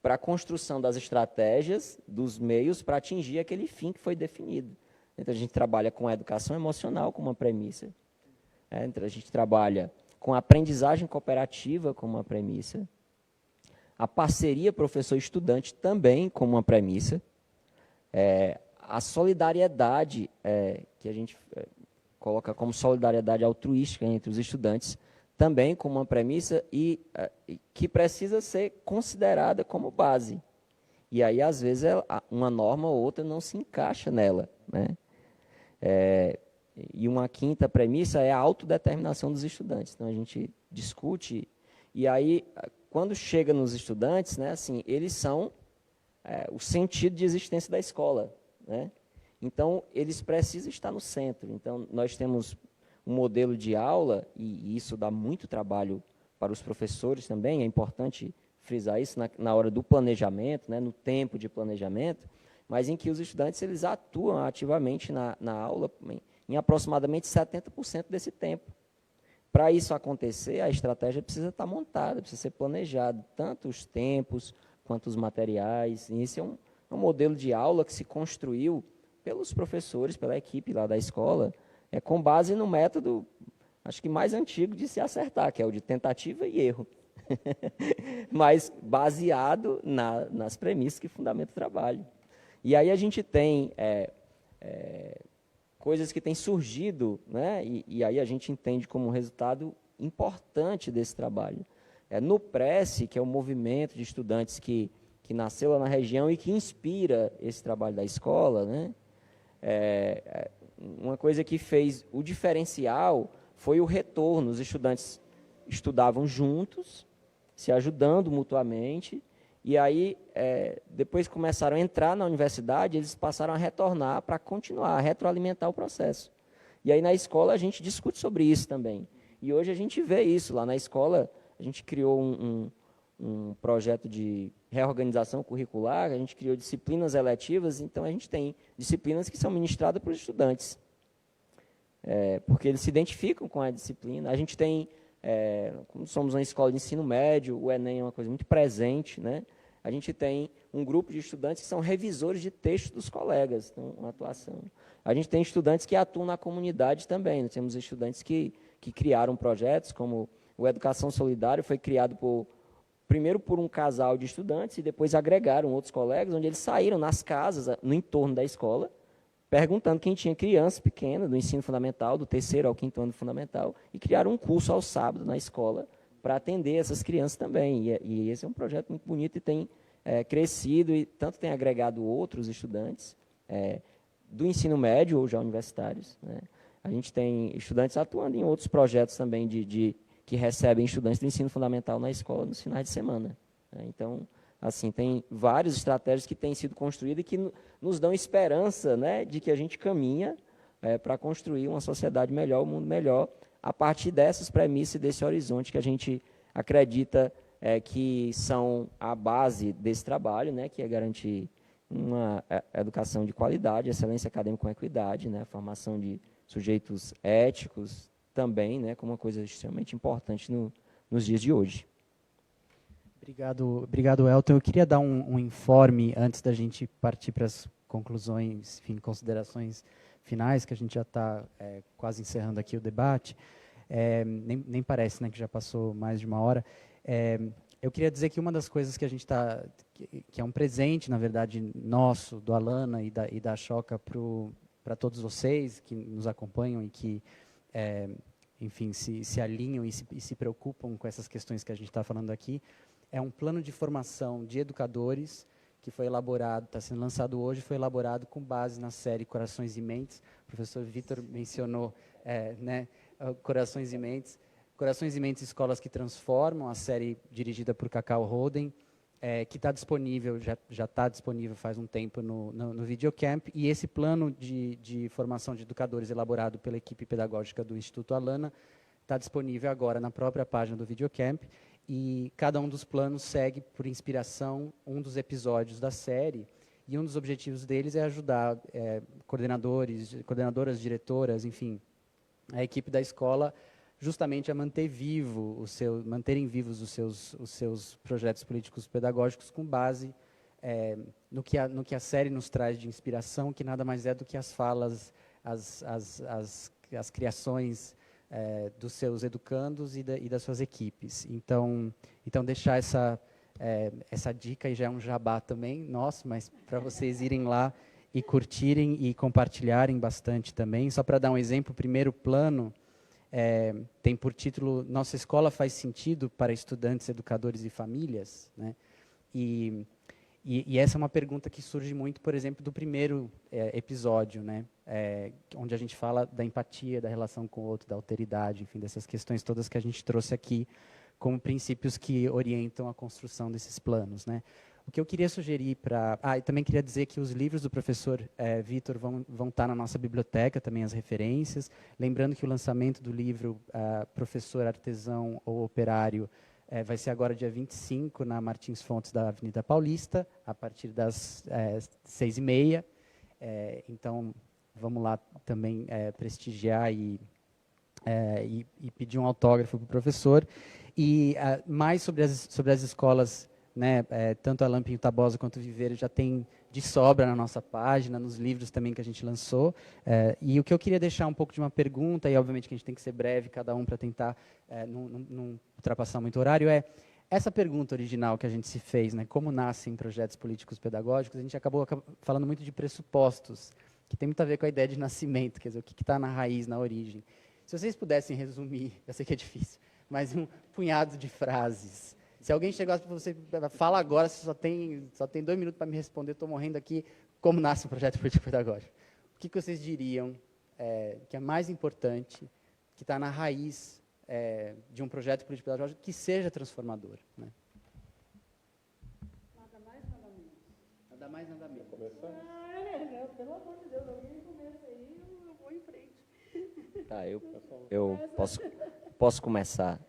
para a construção das estratégias, dos meios para atingir aquele fim que foi definido. Então, a gente trabalha com a educação emocional como uma premissa. Então, a gente trabalha com a aprendizagem cooperativa como uma premissa. A parceria professor-estudante também como uma premissa. A solidariedade, que a gente coloca como solidariedade altruística entre os estudantes, também como uma premissa e que precisa ser considerada como base. E aí, às vezes, uma norma ou outra não se encaixa nela, né? E uma quinta premissa é a autodeterminação dos estudantes. Então, a gente discute, e aí, quando chega nos estudantes, né, assim, eles são o sentido de existência da escola, né? Então, eles precisam estar no centro. Então, nós temos um modelo de aula, e isso dá muito trabalho para os professores também, é importante frisar isso na hora do planejamento, né, no tempo de planejamento, mas em que os estudantes eles atuam ativamente na aula em aproximadamente 70% desse tempo. Para isso acontecer, a estratégia precisa estar montada, precisa ser planejada, tanto os tempos quanto os materiais. E esse é um modelo de aula que se construiu pelos professores, pela equipe lá da escola, com base no método, acho que mais antigo de se acertar, que é o de tentativa e erro. Mas baseado nas premissas que fundamentam o trabalho. E aí a gente tem coisas que têm surgido, né? E aí a gente entende como um resultado importante desse trabalho. No PRESSE, que é o movimento de estudantes que nasceu lá na região e que inspira esse trabalho da escola, né? Uma coisa que fez o diferencial foi o retorno. Os estudantes estudavam juntos, se ajudando mutuamente, e aí, depois que começaram a entrar na universidade, eles passaram a retornar para continuar, a retroalimentar o processo. E aí, na escola, a gente discute sobre isso também. E hoje a gente vê isso. Lá na escola, a gente criou um projeto de reorganização curricular, a gente criou disciplinas eletivas, então a gente tem disciplinas que são ministradas para os estudantes, porque eles se identificam com a disciplina. A gente tem, como somos uma escola de ensino médio, o Enem é uma coisa muito presente, né? A gente tem um grupo de estudantes que são revisores de textos dos colegas, então, uma atuação. A gente tem estudantes que atuam na comunidade também. Nós temos estudantes que criaram projetos, como o Educação Solidária, foi criado primeiro por um casal de estudantes e depois agregaram outros colegas, onde eles saíram nas casas, no entorno da escola, perguntando quem tinha criança pequena, do ensino fundamental, do 3º ao 5º ano fundamental, e criaram um curso ao sábado na escola para atender essas crianças também. E esse é um projeto muito bonito e tem crescido, e tanto tem agregado outros estudantes do ensino médio ou já universitários, né? A gente tem estudantes atuando em outros projetos também que recebem estudantes do ensino fundamental na escola nos finais de semana, né? Então, assim, tem várias estratégias que têm sido construídas e que nos dão esperança, né, de que a gente caminha para construir uma sociedade melhor, um mundo melhor, a partir dessas premissas e desse horizonte que a gente acredita que são a base desse trabalho, né, que é garantir uma educação de qualidade, excelência acadêmica com equidade, né, a formação de sujeitos éticos também, né, como uma coisa extremamente importante nos dias de hoje. Obrigado, Elton. Eu queria dar um informe antes da gente partir para as conclusões, enfim, considerações finais, que a gente já está quase encerrando aqui o debate. Nem parece, né, que já passou mais de uma hora. Eu queria dizer que uma das coisas que a gente está, que é um presente, na verdade, nosso, do Alana e da Choca, para todos vocês que nos acompanham e que, enfim, se alinham e se preocupam com essas questões que a gente está falando aqui, é um plano de formação de educadores que foi elaborado, está sendo lançado hoje, foi elaborado com base na série Corações e Mentes. O professor Vitor mencionou, né, Corações e Mentes. Corações e Mentes, Escolas que Transformam, a série dirigida por Cacau Roden, que está disponível, já está disponível faz um tempo no Videocamp, e esse plano de formação de educadores elaborado pela equipe pedagógica do Instituto Alana está disponível agora na própria página do Videocamp, e cada um dos planos segue, por inspiração, um dos episódios da série, e um dos objetivos deles é ajudar coordenadoras, diretoras, enfim, a equipe da escola justamente a manterem vivos os seus projetos políticos pedagógicos com base no que a série nos traz de inspiração, que nada mais é do que as falas, as criações dos seus educandos e das suas equipes. Então deixar essa dica, e já é um jabá também nosso, mas para vocês irem lá e curtirem e compartilharem bastante também. Só para dar um exemplo, o primeiro plano tem por título Nossa Escola Faz Sentido para Estudantes, Educadores e Famílias, né? E essa é uma pergunta que surge muito, por exemplo, do primeiro episódio, né? Onde a gente fala da empatia, da relação com o outro, da alteridade, enfim, dessas questões todas que a gente trouxe aqui como princípios que orientam a construção desses planos, né? O que eu queria sugerir e também queria dizer que os livros do professor Vitor vão estar na nossa biblioteca, também as referências. Lembrando que o lançamento do livro Professor Artesão ou Operário vai ser agora dia 25, na Martins Fontes da Avenida Paulista, a partir das 6h30. Então, vamos lá também prestigiar e pedir um autógrafo para o professor. E mais sobre as escolas, né, tanto a Lampinho Tabosa quanto o Viveiro já tem de sobra na nossa página, nos livros também que a gente lançou. E o que eu queria deixar um pouco de uma pergunta, e obviamente que a gente tem que ser breve, cada um para tentar não ultrapassar muito o horário, essa pergunta original que a gente se fez, né, como nascem projetos políticos pedagógicos, a gente acabou falando muito de pressupostos, que tem muito a ver com a ideia de nascimento, quer dizer, o que está na raiz, na origem. Se vocês pudessem resumir, eu sei que é difícil, mas um punhado de frases. Se alguém chegasse para você, fala agora, você só tem 2 minutos para me responder, estou morrendo aqui, como nasce um projeto político pedagógico? O que vocês diriam que é mais importante, que está na raiz de um projeto político pedagógico que seja transformador, né? Nada mais, nada menos. Nada mais, nada menos. Não, pelo amor de Deus, alguém começa aí, eu vou em frente. Tá, eu posso começar.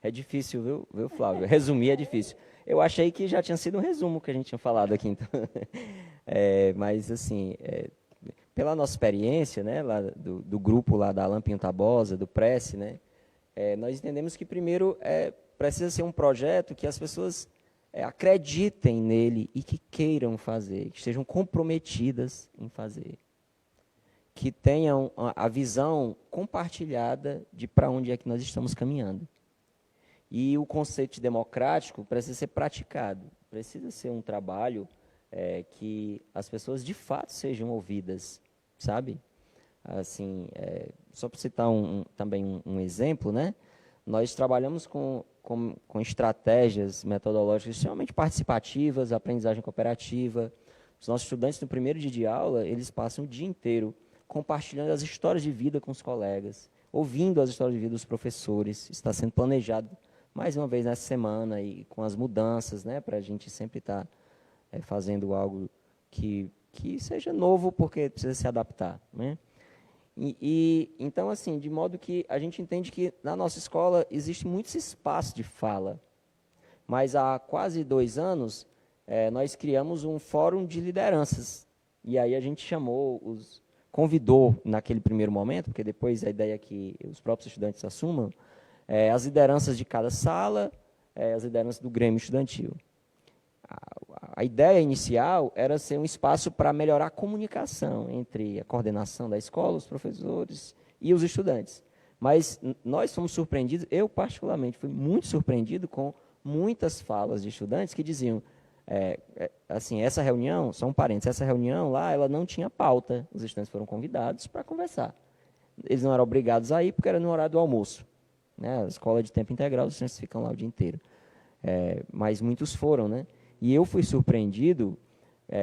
É difícil, viu, Flávio? Resumir é difícil. Eu achei que já tinha sido um resumo que a gente tinha falado aqui, então. Mas, assim, pela nossa experiência, né, lá do grupo lá da Lampinho Tabosa, do Prece, né, nós entendemos que, primeiro, precisa ser um projeto que as pessoas acreditem nele e que queiram fazer, que estejam comprometidas em fazer, que tenham a visão compartilhada de para onde é que nós estamos caminhando. E o conceito democrático precisa ser praticado, precisa ser um trabalho que as pessoas de fato sejam ouvidas, sabe? Assim, só para citar também um exemplo, né? Nós trabalhamos com estratégias metodológicas extremamente participativas, aprendizagem cooperativa. Os nossos estudantes, no primeiro dia de aula, eles passam o dia inteiro compartilhando as histórias de vida com os colegas, ouvindo as histórias de vida dos professores. Está sendo planejado mais uma vez nessa semana e com as mudanças, né, para a gente sempre estar fazendo algo que seja novo, porque precisa se adaptar, né? Então, assim, de modo que a gente entende que na nossa escola existe muito esse espaço de fala, mas há quase 2 anos nós criamos um fórum de lideranças, e aí a gente convidou naquele primeiro momento, porque depois a ideia é que os próprios estudantes assumam, as lideranças de cada sala, as lideranças do Grêmio Estudantil. A ideia inicial era ser um espaço para melhorar a comunicação entre a coordenação da escola, os professores e os estudantes. Mas nós fomos surpreendidos, eu particularmente fui muito surpreendido com muitas falas de estudantes que diziam, assim, essa reunião, só um parênteses, essa reunião lá, ela não tinha pauta, os estudantes foram convidados para conversar. Eles não eram obrigados a ir porque era no horário do almoço, né? A escola de tempo integral, os estudantes ficam lá o dia inteiro. Mas muitos foram, né? E eu fui surpreendido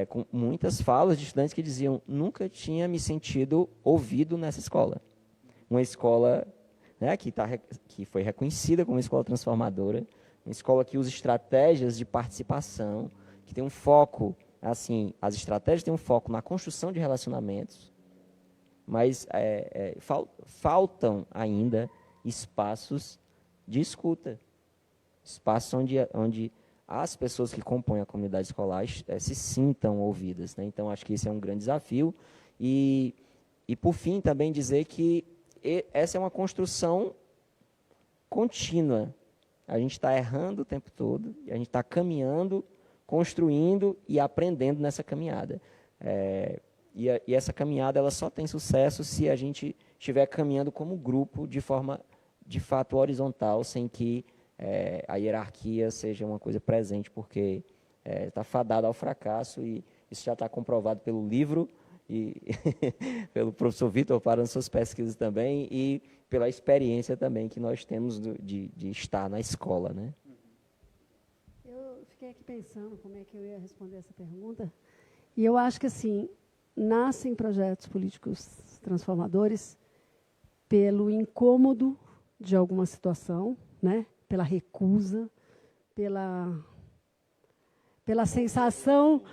com muitas falas de estudantes que diziam, nunca tinha me sentido ouvido nessa escola. Uma escola, né, que foi reconhecida como uma escola transformadora, uma escola que usa estratégias de participação, que tem um foco, assim, as estratégias têm um foco na construção de relacionamentos, mas faltam ainda espaços de escuta, espaços onde as pessoas que compõem a comunidade escolar se sintam ouvidas, né? Então, acho que esse é um grande desafio. E por fim, também dizer que essa é uma construção contínua. A gente está errando o tempo todo, e a gente está caminhando, construindo e aprendendo nessa caminhada. E essa caminhada ela só tem sucesso se a gente estiver caminhando como grupo de forma, de fato, horizontal, sem que a hierarquia seja uma coisa presente, porque está fadada ao fracasso, e isso já está comprovado pelo livro, e pelo professor Vitor para as suas pesquisas também, e pela experiência também que nós temos de estar na escola, né? Eu fiquei aqui pensando como é que eu ia responder essa pergunta, e eu acho que, assim, nascem projetos políticos transformadores pelo incômodo de alguma situação, né? Pela recusa, pela sensação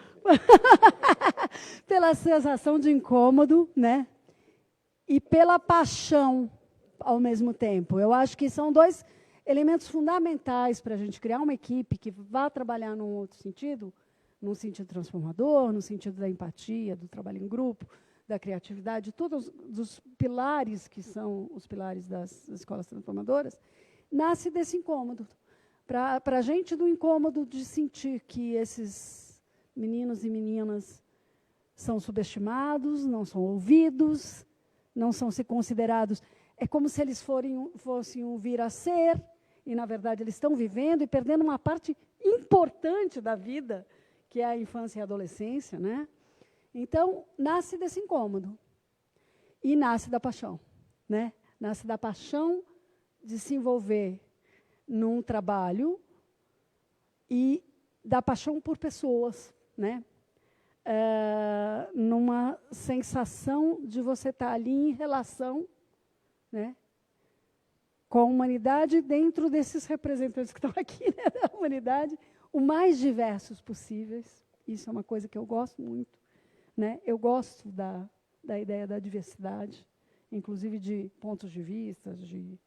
pela sensação de incômodo, né? E pela paixão ao mesmo tempo. Eu acho que são dois elementos fundamentais para a gente criar uma equipe que vá trabalhar num outro sentido, num sentido transformador, no sentido da empatia, do trabalho em grupo, da criatividade, todos os pilares que são os pilares das escolas transformadoras, nasce desse incômodo. Para a gente, do incômodo de sentir que esses meninos e meninas são subestimados, não são ouvidos, não são se considerados. É como se eles fossem um vir a ser, e, na verdade, eles estão vivendo e perdendo uma parte importante da vida, que é a infância e a adolescência, né? Então, nasce desse incômodo. E nasce da paixão, né? Nasce da paixão de se envolver num trabalho e da paixão por pessoas, né? Numa sensação de você estar ali em relação, né, com a humanidade, dentro desses representantes que estão aqui, né, da humanidade, o mais diversos possíveis. Isso é uma coisa que eu gosto muito, né? Eu gosto da ideia da diversidade, inclusive de pontos de vista, de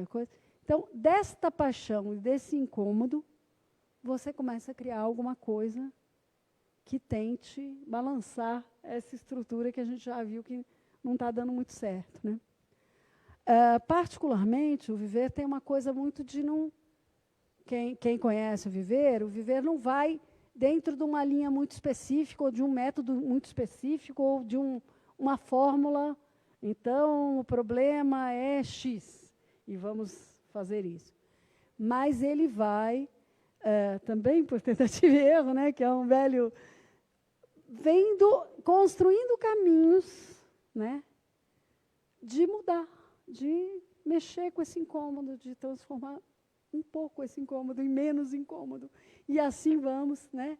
coisa. Então, desta paixão e desse incômodo, você começa a criar alguma coisa que tente balançar essa estrutura que a gente já viu que não está dando muito certo, né? Particularmente, o Viver tem uma coisa muito de não... Quem conhece o Viver não vai dentro de uma linha muito específica, ou de um método muito específico, ou de uma fórmula. Então, o problema é X, e vamos fazer isso. Mas ele vai, também por tentativa e erro, né, que é um velho... construindo caminhos, né, de mudar, de mexer com esse incômodo, de transformar um pouco esse incômodo em menos incômodo. E assim vamos, né?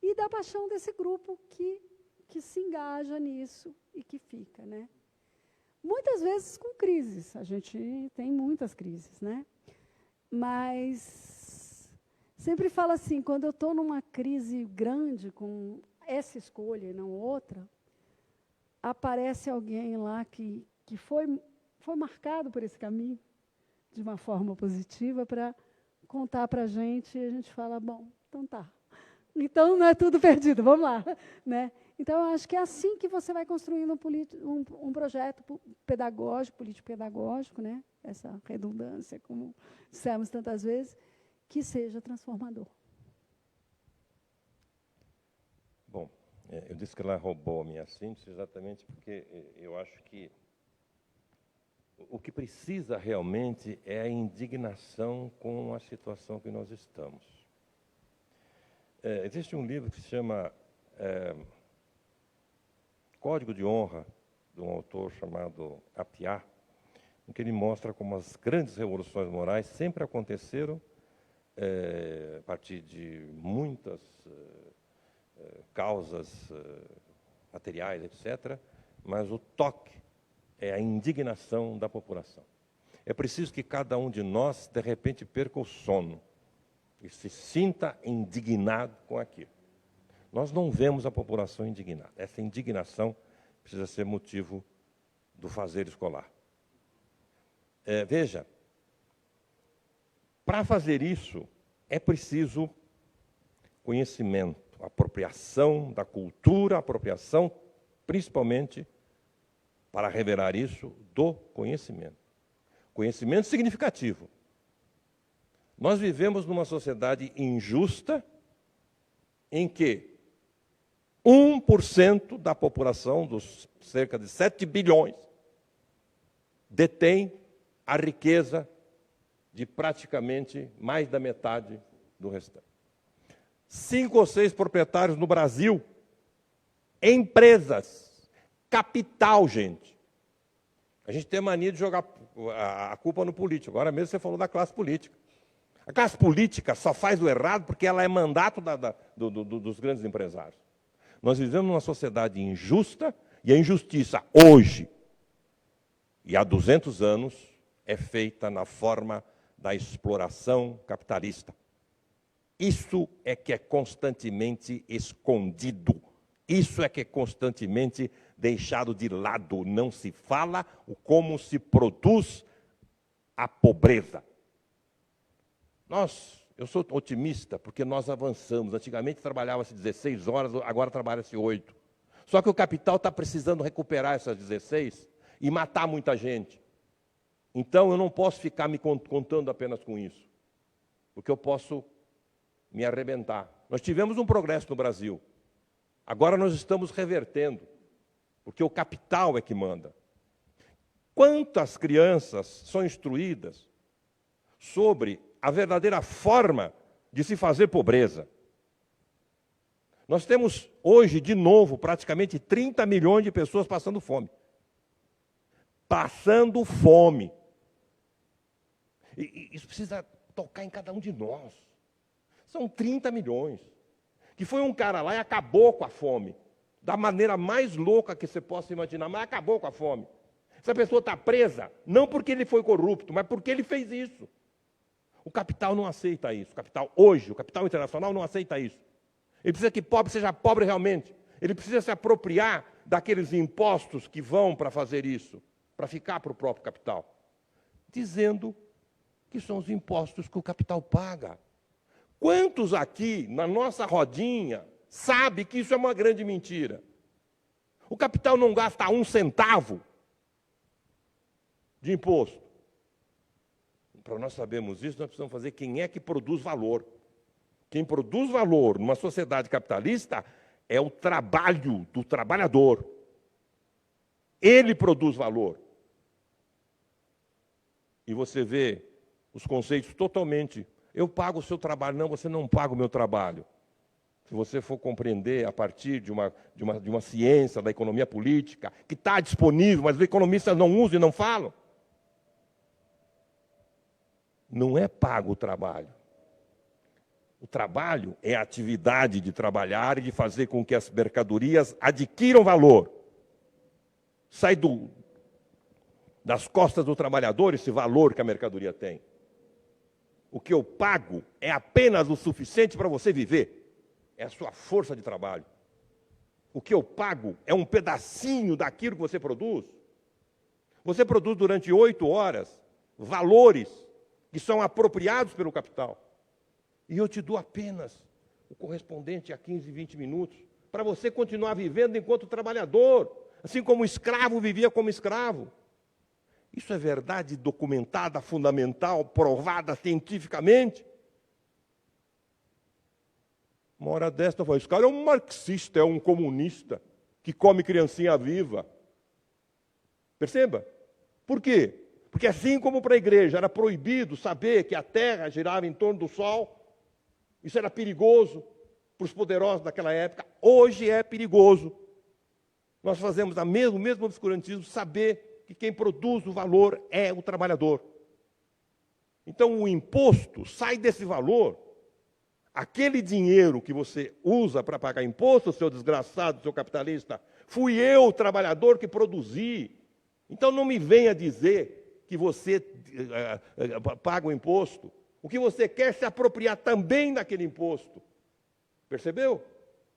E da paixão desse grupo que se engaja nisso e que fica, né? Muitas vezes com crises, a gente tem muitas crises, né? Mas sempre falo assim, quando eu estou numa crise grande com essa escolha e não outra, aparece alguém lá que foi marcado por esse caminho de uma forma positiva para contar para a gente, e a gente fala, bom, então tá. Então não é tudo perdido, vamos lá, né? Então, eu acho que é assim que você vai construindo um projeto pedagógico, político-pedagógico, né? Essa redundância, como dissemos tantas vezes, que seja transformador. Bom, eu disse que ela roubou a minha síntese exatamente porque eu acho que o que precisa realmente é a indignação com a situação que nós estamos. Existe um livro que se chama Código de Honra, de um autor chamado Appiah, em que ele mostra como as grandes revoluções morais sempre aconteceram a partir de muitas causas materiais, etc., mas o toque é a indignação da população. É preciso que cada um de nós, de repente, perca o sono e se sinta indignado com aquilo. Nós não vemos a população indignada. Essa indignação precisa ser motivo do fazer escolar. Veja, para fazer isso, é preciso conhecimento, apropriação da cultura, apropriação, principalmente, para revelar isso, do conhecimento. Conhecimento significativo. Nós vivemos numa sociedade injusta em que 1% da população, dos cerca de 7 bilhões, detém a riqueza de praticamente mais da metade do restante. 5 ou 6 proprietários no Brasil, empresas, capital, gente. A gente tem mania de jogar a culpa no político. Agora mesmo você falou da classe política. A classe política só faz o errado porque ela é mandato dos grandes empresários. Nós vivemos numa sociedade injusta, e a injustiça hoje e há 200 anos é feita na forma da exploração capitalista. Isso é que é constantemente escondido. Isso é que é constantemente deixado de lado. Não se fala o como se produz a pobreza. Eu sou otimista porque nós avançamos. Antigamente trabalhava-se 16 horas, agora trabalha-se 8. Só que o capital está precisando recuperar essas 16 e matar muita gente. Então eu não posso ficar me contando apenas com isso, porque eu posso me arrebentar. Nós tivemos um progresso no Brasil. Agora nós estamos revertendo, porque o capital é que manda. Quantas crianças são instruídas sobre a verdadeira forma de se fazer pobreza? Nós temos hoje, de novo, praticamente 30 milhões de pessoas passando fome. Passando fome. E isso precisa tocar em cada um de nós. São 30 milhões. Que foi um cara lá e acabou com a fome. Da maneira mais louca que você possa imaginar, mas acabou com a fome. Essa pessoa está presa, não porque ele foi corrupto, mas porque ele fez isso. O capital não aceita isso. O capital hoje, o capital internacional não aceita isso. Ele precisa que pobre seja pobre realmente. Ele precisa se apropriar daqueles impostos que vão para fazer isso, para ficar para o próprio capital. Dizendo que são os impostos que o capital paga. Quantos aqui, na nossa rodinha, sabe que isso é uma grande mentira? O capital não gasta 1 centavo de imposto. Para nós sabermos isso, nós precisamos fazer quem é que produz valor. Quem produz valor numa sociedade capitalista é o trabalho do trabalhador. Ele produz valor. E você vê os conceitos totalmente... Eu pago o seu trabalho. Não, você não paga o meu trabalho. Se você for compreender a partir de uma ciência da economia política, que está disponível, mas os economistas não usam e não falam. Não é pago o trabalho. O trabalho é a atividade de trabalhar e de fazer com que as mercadorias adquiram valor. Sai das costas do trabalhador esse valor que a mercadoria tem. O que eu pago é apenas o suficiente para você viver. É a sua força de trabalho. O que eu pago é um pedacinho daquilo que você produz. Você produz durante 8 horas valores que são apropriados pelo capital. E eu te dou apenas o correspondente a 15, 20 minutos para você continuar vivendo enquanto trabalhador, assim como o escravo vivia como escravo. Isso é verdade documentada, fundamental, provada cientificamente? Uma hora desta eu falo, esse cara é um marxista, é um comunista, que come criancinha viva. Perceba? Por quê? Porque assim como para a igreja era proibido saber que a terra girava em torno do sol, isso era perigoso para os poderosos daquela época, hoje é perigoso. Nós fazemos o mesmo obscurantismo, saber que quem produz o valor é o trabalhador. Então o imposto sai desse valor. Aquele dinheiro que você usa para pagar imposto, seu desgraçado, seu capitalista, fui eu, o trabalhador, que produzi. Então não me venha dizer que você paga o imposto. O que você quer é se apropriar também daquele imposto. Percebeu?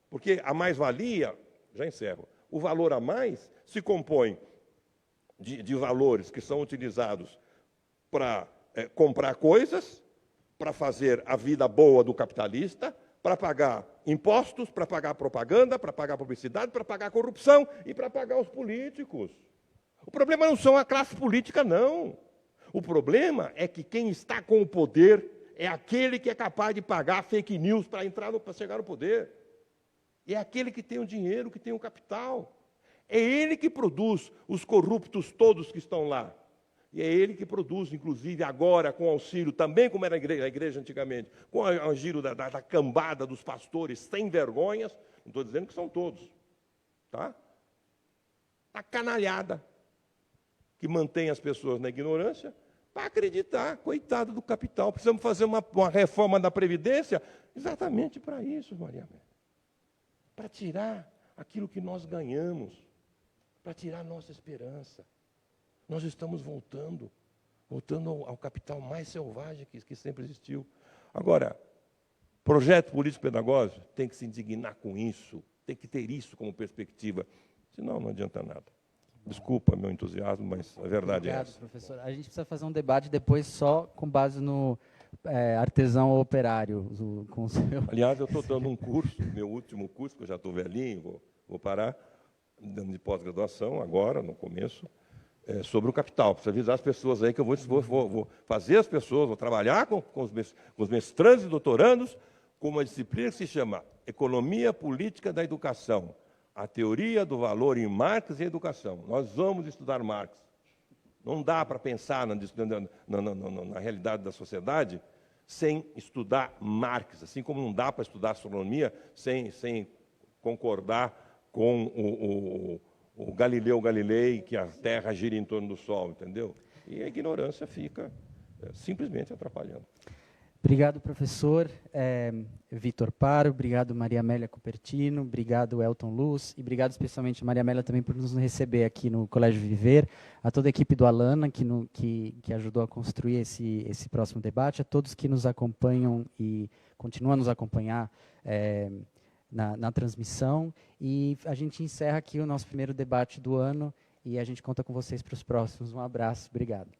Porque a mais-valia, já encerro, o valor a mais se compõe de valores que são utilizados para comprar coisas, para fazer a vida boa do capitalista, para pagar impostos, para pagar propaganda, para pagar publicidade, para pagar corrupção e para pagar os políticos. O problema não são a classe política, não. O problema é que quem está com o poder é aquele que é capaz de pagar fake news para chegar no poder. É aquele que tem o dinheiro, que tem o capital. É ele que produz os corruptos todos que estão lá. E é ele que produz, inclusive, agora, com auxílio, também como era a igreja antigamente, com o auxílio da cambada dos pastores sem vergonhas, não estou dizendo que são todos, tá? A canalhada que mantém as pessoas na ignorância para acreditar, coitado do capital. Precisamos fazer uma reforma da Previdência exatamente para isso, Maria Amélia. Para tirar aquilo que nós ganhamos, para tirar a nossa esperança. Nós estamos voltando ao capital mais selvagem que sempre existiu. Agora, projeto político-pedagógico tem que se indignar com isso, tem que ter isso como perspectiva, senão não adianta nada. Desculpa meu entusiasmo, mas a verdade é essa. Professor. A gente precisa fazer um debate depois só com base no artesão ou operário. Com o seu... Aliás, eu estou dando um curso, meu último curso, que eu já estou velhinho, vou parar, dando de pós-graduação agora, no começo, sobre o capital. Preciso avisar as pessoas aí que eu vou fazer as pessoas, vou trabalhar com os mestrandos e doutorandos com uma disciplina que se chama Economia Política da Educação. A teoria do valor em Marx e educação. Nós vamos estudar Marx. Não dá para pensar na realidade da sociedade sem estudar Marx, assim como não dá para estudar astronomia sem concordar com o Galileu Galilei, que a Terra gira em torno do Sol, entendeu? E a ignorância fica simplesmente atrapalhando. Obrigado, professor Vitor Paro, obrigado, Maria Amélia Cupertino, obrigado, Elton Luz, e obrigado especialmente a Maria Amélia também por nos receber aqui no Colégio Viver, a toda a equipe do Alana, que ajudou a construir esse próximo debate, a todos que nos acompanham e continuam a nos acompanhar na transmissão, e a gente encerra aqui o nosso primeiro debate do ano, e a gente conta com vocês para os próximos. Um abraço, obrigado.